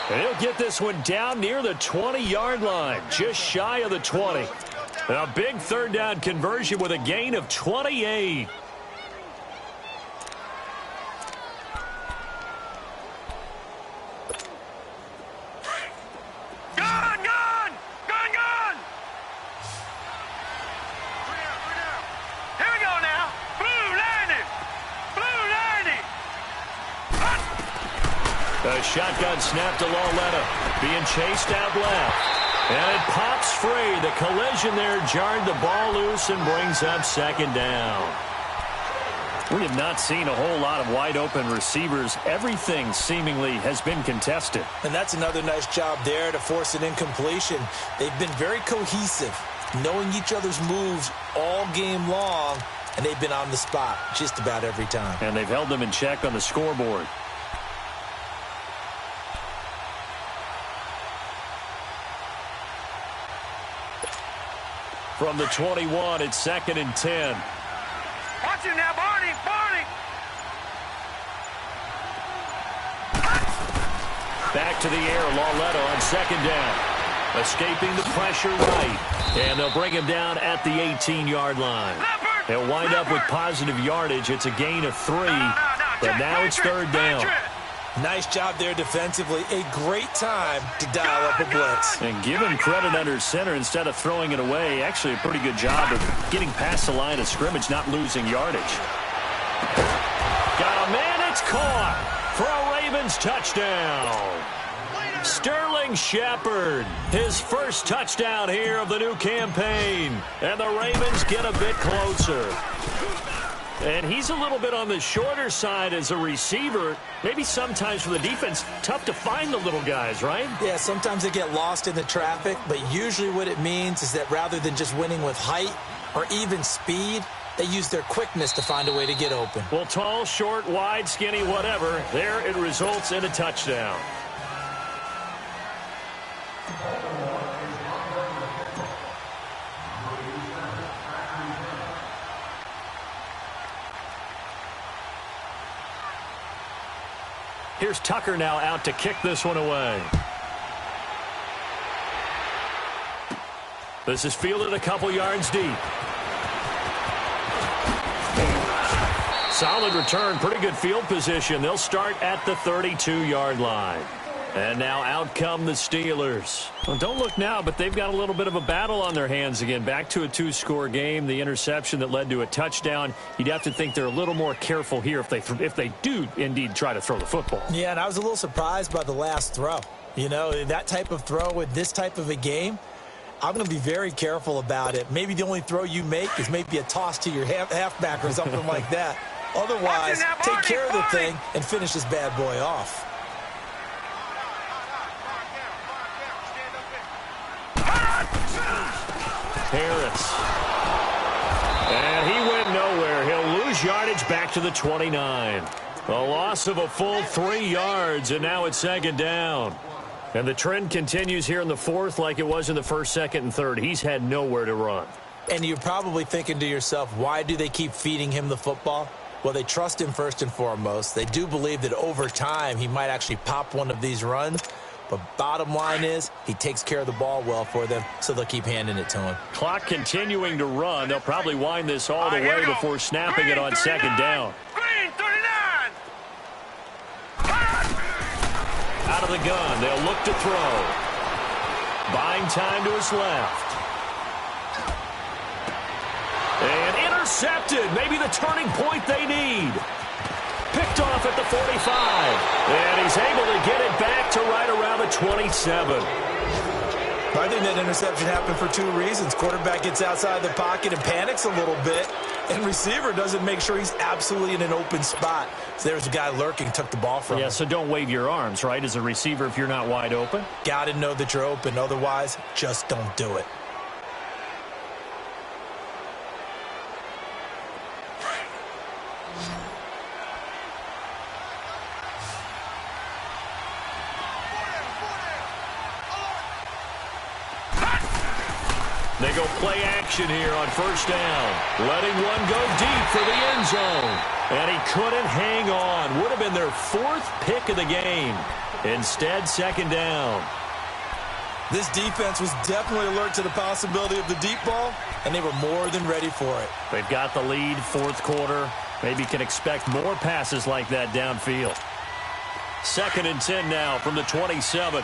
And he'll get this one down near the 20-yard line, just shy of the 20. A big 3rd down conversion with a gain of 28. Gun! Here we go now. Blue 90. The shotgun snap to Loletta, being chased out left. And it pops free. The collision there jarred the ball loose and brings up second down. We have not seen a whole lot of wide-open receivers. Everything seemingly has been contested. And that's another nice job there to force an incompletion. They've been very cohesive, knowing each other's moves all game long, and they've been on the spot just about every time. And they've held them in check on the scoreboard. From the 21, it's 2nd and 10. Watch it now, Barney. Back to the air, Loletta on 2nd down. Escaping the pressure right. And they'll bring him down at the 18-yard line. They'll wind up with positive yardage. It's a gain of 3. But now it's 3rd down. Nice job there defensively. A great time to dial up a blitz. And give him credit under center instead of throwing it away. Actually a pretty good job of getting past the line of scrimmage, not losing yardage. Got a man, it's caught for a Ravens touchdown. Sterling Shepard, his first touchdown here of the new campaign. And the Ravens get a bit closer. And he's a little bit on the shorter side as a receiver. Maybe sometimes for the defense, tough to find the little guys, right? Yeah, sometimes they get lost in the traffic, but usually what it means is that rather than just winning with height or even speed, they use their quickness to find a way to get open. Well, tall, short, wide, skinny, whatever, there it results in a touchdown. Here's Tucker now out to kick this one away. This is fielded a couple yards deep. Solid return, pretty good field position. They'll start at the 32-yard line. And now out come the Steelers. Well, don't look now, but they've got a little bit of a battle on their hands again. Back to a 2-score game. The interception that led to a touchdown. You'd have to think they're a little more careful here if they do indeed try to throw the football. Yeah, and I was a little surprised by the last throw. You know, that type of throw with this type of a game, I'm going to be very careful about it. Maybe the only throw you make is maybe a toss to your halfback or something like that. Otherwise, take care of the thing and finish this bad boy off. Harris. And he went nowhere. He'll lose yardage back to the 29. A loss of a full 3 yards, and now it's second down. And the trend continues here in the fourth like it was in the first, second, and third. He's had nowhere to run. And you're probably thinking to yourself, why do they keep feeding him the football? Well, they trust him first and foremost. They do believe that over time he might actually pop one of these runs. But bottom line is he takes care of the ball well for them, so they'll keep handing it to him. Clock continuing to run. They'll probably wind this all the way before snapping it on second down. Green 39. Out of the gun. They'll look to throw. Buying time to his left. And intercepted. Maybe the turning point they need. Picked off at the 45. And he's able to get it back to right around the 27. I think that interception happened for two reasons. Quarterback gets outside the pocket and panics a little bit, and receiver doesn't make sure he's absolutely in an open spot. So there's a guy lurking, took the ball from him. Yeah, so don't wave your arms, right, as a receiver if you're not wide open. Got to know that you're open. Otherwise, just don't do it. They go play action here on first down. Letting one go deep for the end zone. And he couldn't hang on. Would have been their fourth pick of the game. Instead, second down. This defense was definitely alert to the possibility of the deep ball, and they were more than ready for it. They've got the lead, fourth quarter. Maybe can expect more passes like that downfield. 2nd and 10 now from the 27.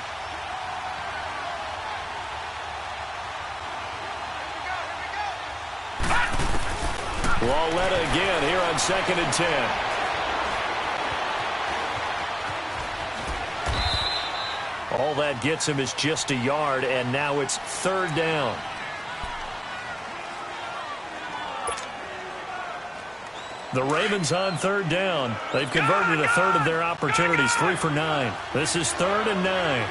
Lauletta again here on 2nd and 10. All that gets him is just a yard, and now it's 3rd down. The Ravens on 3rd down. They've converted a third of their opportunities, 3 for 9. This is 3rd and 9.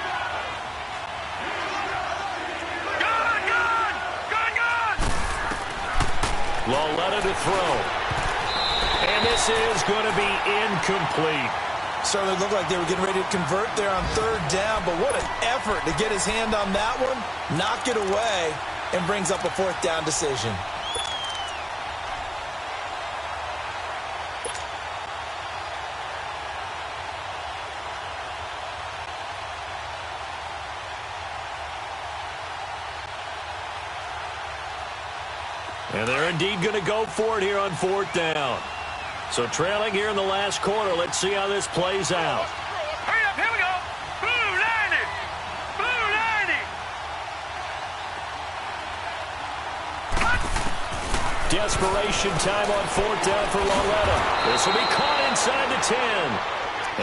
Lauletta to throw. And this is going to be incomplete. Certainly looked like they were getting ready to convert there on 3rd down, but what an effort to get his hand on that one, knock it away, and brings up a 4th down decision. And they're indeed going to go for it here on 4th down. So trailing here in the last quarter. Let's see how this plays out. Hurry up, here we go. Blue 90. Blue 90. Desperation time on 4th down for Lauletta. This will be caught inside the 10.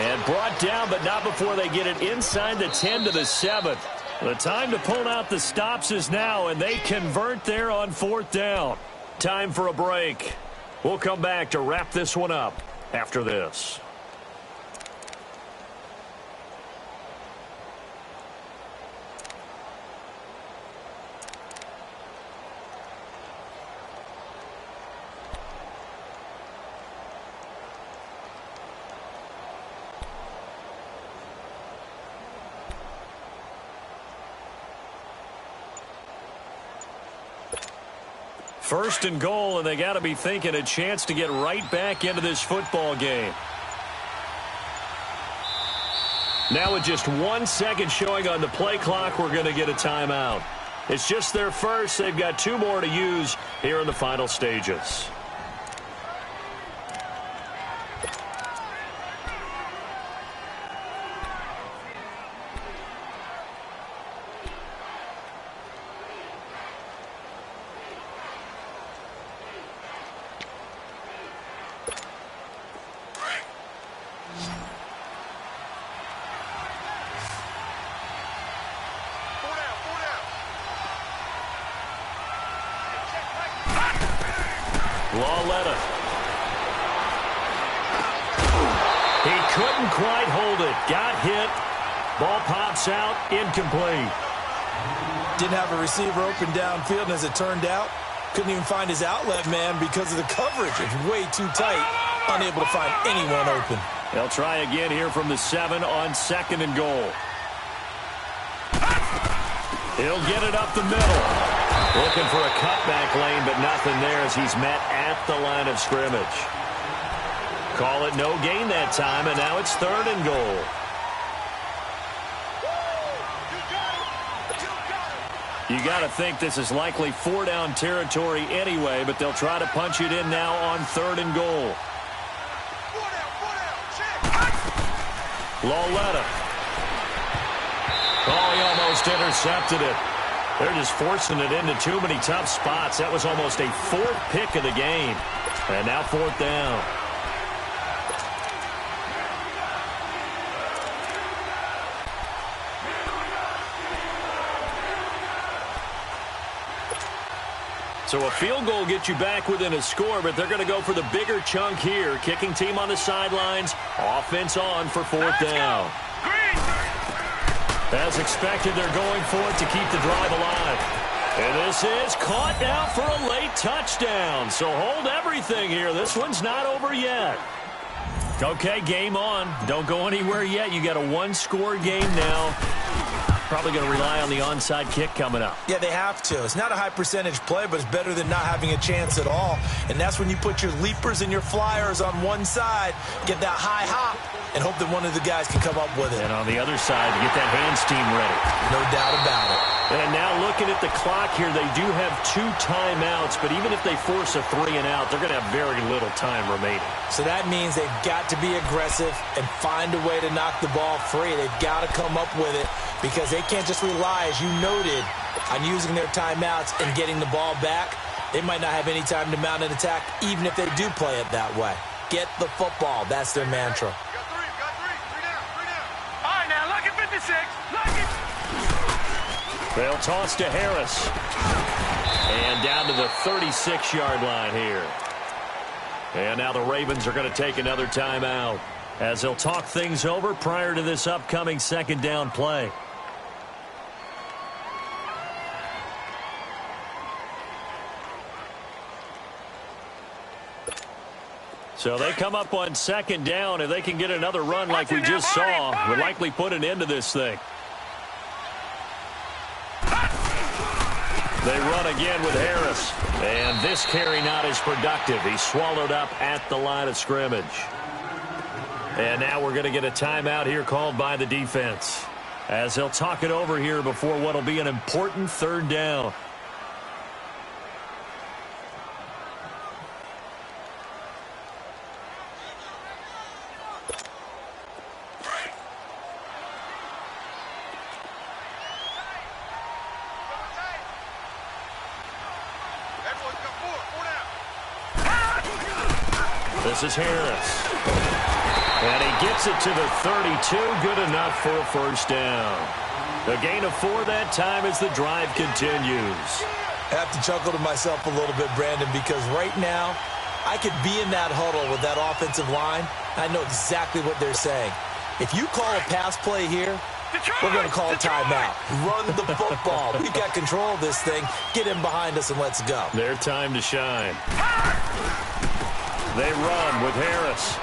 And brought down, but not before they get it inside the 10 to the 7. The time to pull out the stops is now, and they convert there on 4th down. Time for a break. We'll come back to wrap this one up after this. First and goal, and they got to be thinking a chance to get right back into this football game. Now with just 1 second showing on the play clock, we're going to get a timeout. It's just their first. They've got 2 more to use here in the final stages. Lauletta. He couldn't quite hold it. Got hit. Ball pops out. Incomplete. Didn't have a receiver open downfield, and as it turned out, couldn't even find his outlet man because of the coverage. It's way too tight. Unable to find anyone open. They'll try again here from the 7 on 2nd and goal. He'll get it up the middle. Looking for a cutback lane, but nothing there as he's met at the line of scrimmage. Call it no gain that time, and now it's 3rd and goal. You got to think this is likely 4-down territory anyway, but they'll try to punch it in now on 3rd and goal. Lauletta. Oh, he almost intercepted it. They're just forcing it into too many tough spots. That was almost a 4th pick of the game. And now 4th down. So a field goal gets you back within a score, but they're going to go for the bigger chunk here. Kicking team on the sidelines. Offense on for 4th down. As expected, they're going for it to keep the drive alive. And this is caught now for a late touchdown. So hold everything here. This one's not over yet. Okay, game on. Don't go anywhere yet. You got a 1-score game now. Probably going to rely on the onside kick coming up. Yeah, they have to. It's not a high percentage play, but it's better than not having a chance at all. And that's when you put your leapers and your flyers on one side, get that high hop, and hope that one of the guys can come up with it. And on the other side, get that hands team ready. No doubt about it. And now looking at the clock here, they do have 2 timeouts, but even if they force a 3 and out, they're going to have very little time remaining. So that means they've got to be aggressive and find a way to knock the ball free. They've got to come up with it because they can't just rely, as you noted, on using their timeouts and getting the ball back. They might not have any time to mount an attack, even if they do play it that way. Get the football. That's their mantra. Got three down. All right, now, look at 56. Look at... They'll toss to Harris. And down to the 36-yard line here. And now the Ravens are going to take another timeout as they'll talk things over prior to this upcoming 2nd down play. So they come up on 2nd down. If they can get another run like we just saw, would likely put an end to this thing. They run again with Harris. And this carry not as productive. He's swallowed up at the line of scrimmage. And now we're going to get a timeout here called by the defense, as they'll talk it over here before what will be an important 3rd down. This is Harris. And he gets it to the 32. Good enough for a 1st down. A gain of 4 that time as the drive continues. I have to chuckle to myself a little bit, Brandon, because right now I could be in that huddle with that offensive line. I know exactly what they're saying. If you call a pass play here, we're going to call a timeout. Run the football. We've got control of this thing. Get in behind us and let's go. Their time to shine. They run with Harris.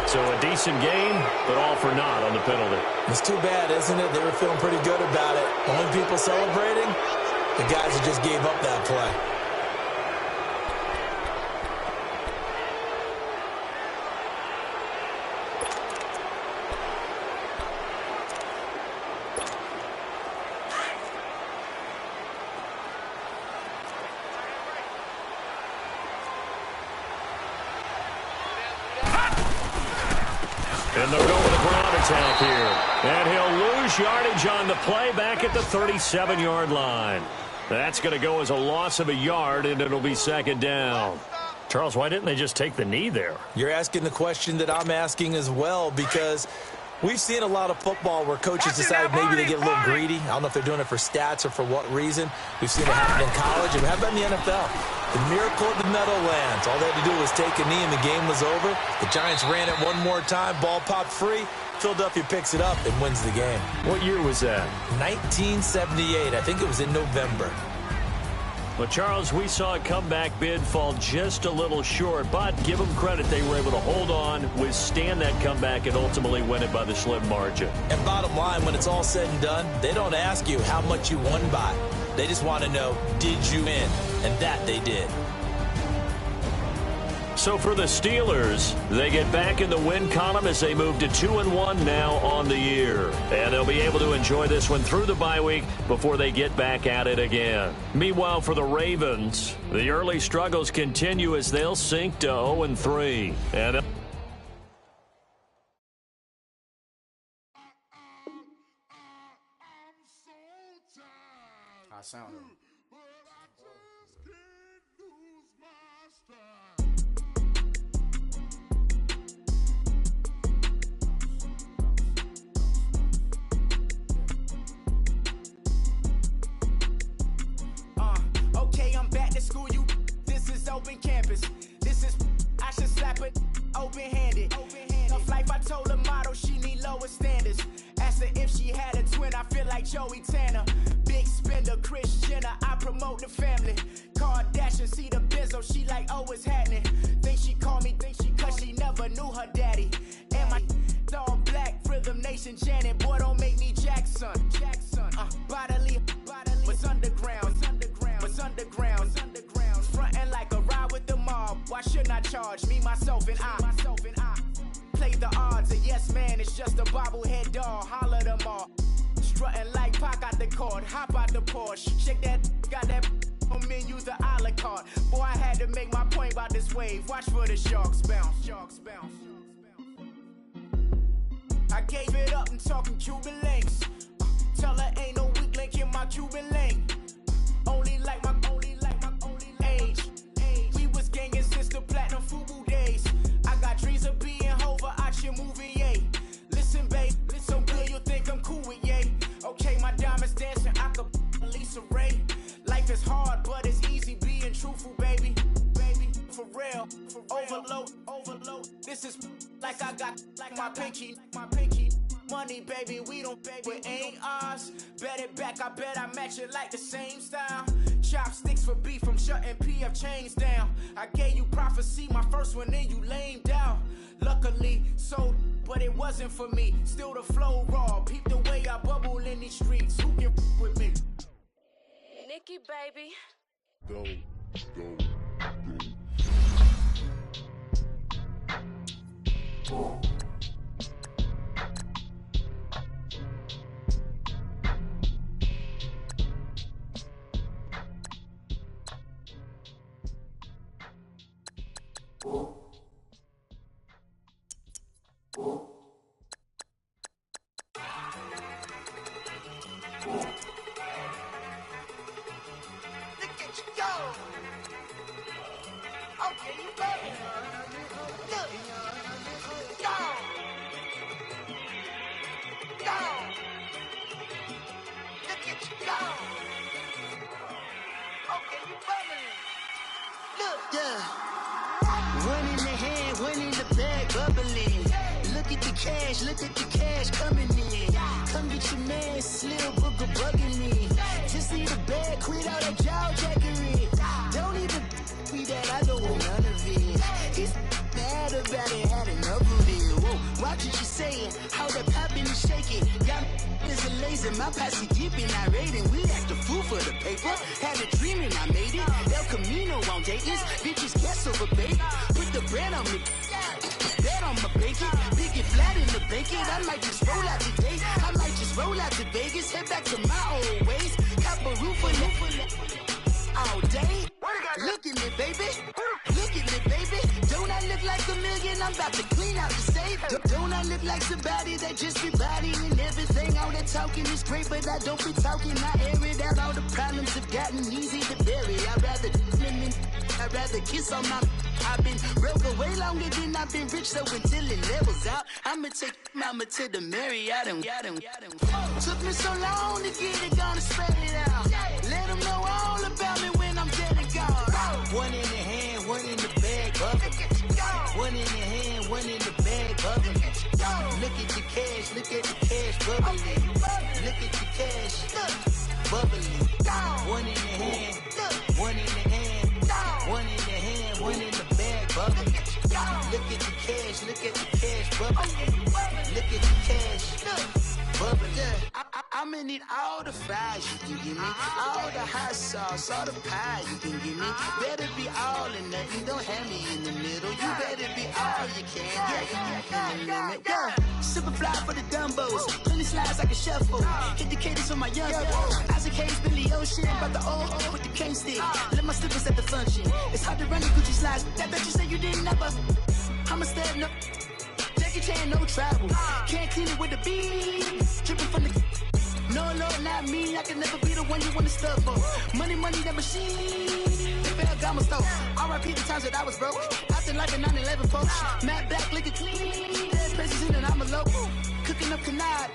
So a decent game, but all for naught on the penalty. It's too bad, isn't it? They were feeling pretty good about it. Only people celebrating, the guys who just gave up that play. And they'll go with a ground attack here. And he'll lose yardage on the play back at the 37-yard line. That's going to go as a loss of a yard, and it'll be 2nd down. Charles, why didn't they just take the knee there? You're asking the question that I'm asking as well, because we've seen a lot of football where coaches decide maybe they get a little greedy. I don't know if they're doing it for stats or for what reason. We've seen it happen in college, and how about in the NFL? The miracle of the Meadowlands. All they had to do was take a knee, and the game was over. The Giants ran it one more time. Ball popped free. Philadelphia picks it up and wins the game. What year was that? 1978. I think it was in November. Well, Charles, we saw a comeback bid fall just a little short, but give them credit. They were able to hold on, withstand that comeback, and ultimately win it by the slim margin. And bottom line, when it's all said and done, they don't ask you how much you won by. They just want to know, did you win? And that they did. So for the Steelers, they get back in the win column as they move to 2-1 now on the year. And they'll be able to enjoy this one through the bye week before they get back at it again. Meanwhile, for the Ravens, the early struggles continue as they'll sink to 0-3. And I sound it. Okay, I'm back to school, you. This is open campus. This is, I should slap it open-handed. Tough life, I told her motto, she need lower standards. Asked her if she had a twin, I feel like Joey Tanner. Big spender, Kris Jenner, I promote the family. Kardashian, see the Benzo, she like, oh, it's happening. Think she called me, cause she never knew her daddy. And my all black, Rhythm Nation, Janet, boy, don't make me Jackson. Bodily, what's underground? What's underground? Frontin' like a ride with the mob. Why shouldn't I charge me, myself, and I? Play the odds, a yes man, it's just a bobblehead doll. Holler them all. Strutting like Pac out the court, hop out the Porsche. Shake that, got that on menu, the a la carte. Boy, I had to make my point about this wave. Watch for the sharks bounce. I gave it up and talking Cuban links. Tell her ain't no weak link in my Cuban link. Only like my age. We was gangin' since the platinum FUBU days. I got dreams of being Hova out your movie, yay. Listen, babe, listen good, you think I'm cool with yay. Okay, my diamonds dancing, I could Lisa Ray. Life is hard, but it's easy being truthful, baby. For real, overload. This is like I got like my pinky. Money, baby, we don't pay, but ain't ours. Bet it back, I bet I match it like the same style. Chopsticks for beef, I'm shutting PF chains down. I gave you prophecy, my first one, then you lamed out. Luckily, so, but it wasn't for me. Still the flow raw, peep the way I bubble in these streets. Who can with me? Nikki, baby. Go. Look at the cash coming in. Come get your man, Slim Booker bugging me. Just need a bag, quit all that jaw jackery. Don't even be that, I don't want none of it. He's mad about it, had enough of it. Whoa, watch what you saying, how that poppin' and shaking. Got is a laser, my posse deep and I raiding. We act a fool for the paper. Had a dream and I made it. El Camino on Dayton's, bitches guess over bait. Put the bread on me. Bet on my bacon, big and flat in the bacon. I might just roll out today. I might just roll out to Vegas, head back to my old ways. Cop a roof on it all day. Look at me, baby. Look at me, baby. Don't I look like a million? I'm about to clean out the safe. Don't I look like somebody that just be bodying everything? All that talking is great, but I don't be talking. I air it out. All the problems have gotten easy to bury. I'd rather kiss on my. I've been broke way longer than I've been rich, so until it levels out, I'ma take mama to the Marriott and took me so long to get it, gonna spread it out. Let them know all about me when I'm dead and gone. One in the hand, one in the bag, bubbling. One in the hand, one in the bag, bubbling. Look at the cash, bubbling. Look at the cash, bubbling. One in the hand, one in the hand, one in the hand, one in the bag, bubbling. Look at the cash, bubbling. Look at the cash, bubbling. I'ma need all the fries you can give me, all the hot sauce, all the pie you can give me. Better be all or nothing, don't have me in the middle. You better be all you can. Yeah. Super fly for the Dumbos, plenty slides like a shuffle. Hit the cadence for my young Isaac Hayes, Billy Ocean, but the old with the cane stick. Let my slippers at the function. It's hard to run the Gucci slides. That bet you say you didn't never. I'ma step no. Jackie Chan, no travel. Can't clean it with the beat. Dripping from the. No, Lord, not me. I can never be the one you want to stuff for. Money, that machine. They fell down my store. R.I.P. the times that I was broke. After like a 9/11 folks. Matte black, liquor clean. Dead places in and I'm a local. Cooking up canard.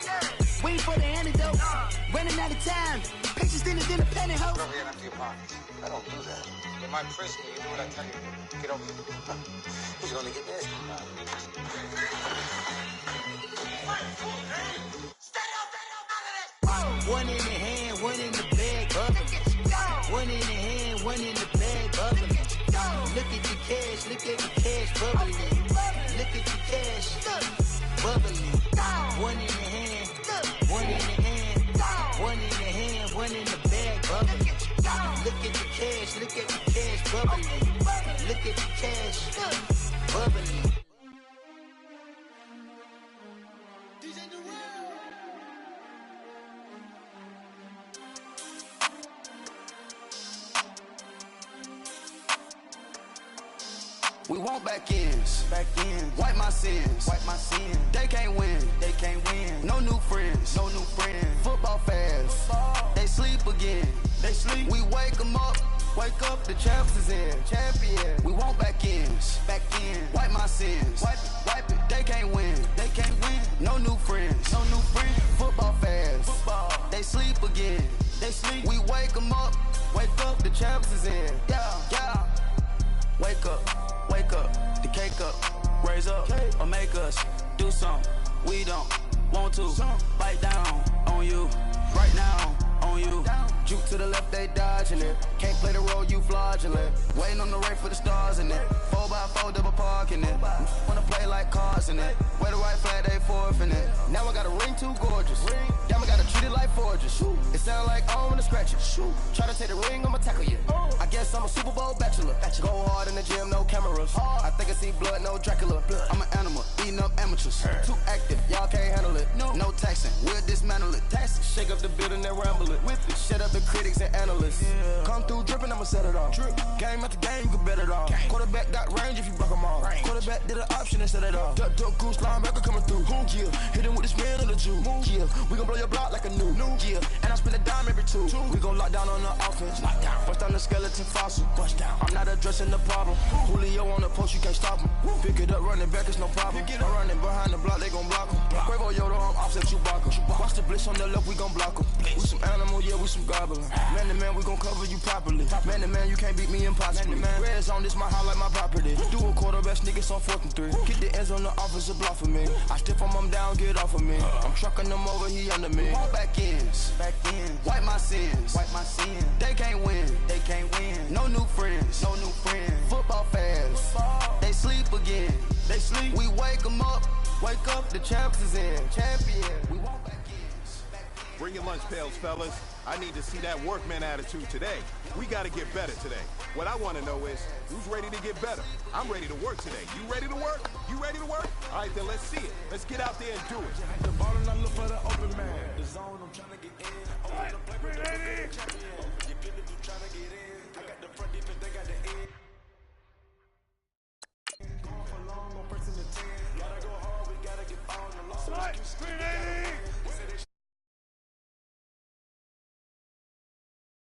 Waiting for the antidote. Running out of time. Patience thinner than a penny hoe. Get over here and empty your pockets. I don't do that. You might frisk me. You do what I tell you. Get over here. He's gonna get nasty. One in the hand, one in the bag, bubbling. One in the hand, one in the bag, bubbling. Look at the cash, bubbling. Look at the cash, bubbling. One in the hand, one in the hand, one in the hand, one in the bag, bubbling. Look at the cash, bubbling. Look at the cash, bubbling. We want back ends, wipe my sins, They can't win, No new friends, Football fans, they sleep again, We wake 'em up, the champs is in, champion. We want back ends, wipe my sins, wipe it. They can't win, No new friends, Football fans, they sleep again, We wake 'em up, the champs is in, yeah. Wake up, the cake up, raise up, or make us do something we don't want to. Bite down on you, right now on you. Juke to the left, they dodging it. Can't play the role, you fraudulent. Waiting on the race for the stars in it. 4x4 double parking it. Wanna play like cars in it. Wear the white flag, they forfeiting it. Now I got a ring too gorgeous. Damn, I gotta treat it like forges. It sound like I don't wanna scratch it. Try to take the ring, I'ma tackle you. I guess I'm a Super Bowl bachelor. Go hard in the gym, no cameras. I think I see blood, no Dracula. I'm an animal, eating up amateurs. Too active, y'all can't handle it. No taxing, we'll dismantle it. Shake up the building and ramble it. Whip it, shut up the critics and analysts. Come through dripping, I'ma set it off. Game after game, you can bet it off. Quarterback got range if you buck 'em off. Quarterback did an option and set it off. Duck, goose, linebacker coming through. Yeah, hit him with the spin of the Jew. Yeah, we gon' blow your block like a new. Yeah, and I spend a dime every two. We gon' lock down on the offense. Bust down the skeleton fossil. I'm not addressing the problem. Julio on the post, you can't stop him. Pick it up, running back, it's no problem. I'm running behind the block, they gon' block him. Quavo Yoda, I'm offset Chewbacca. Watch the blitz on the left, we gon' block him. We some animal, yeah, we some goblin. Man to man, we gon' cover you properly. Man to man, you can't beat me impossibly. Red zone, this my highlight, my property. Do a quarterback, niggas on 4th and 3. Get the ends on the offensive block for me. I stiff him down, get off of me. I'm trucking them over, he under me. All back ends, wipe my sins, They can't win, No new friends, Football fans, they sleep again, We wake 'em up, the champs is in, champion. We want back ends. Bring your lunch pails, fellas. I need to see that workman attitude today. We gotta get better today. What I wanna know is, who's ready to get better? I'm ready to work today. You ready to work? You ready to work? All right, then let's see it. Let's get out there and do it. The ball and I look for the open man. The zone, I'm trying to get in. Open the play, but the champion. You feel it, you trying to get in. I got the front defense, they got the end.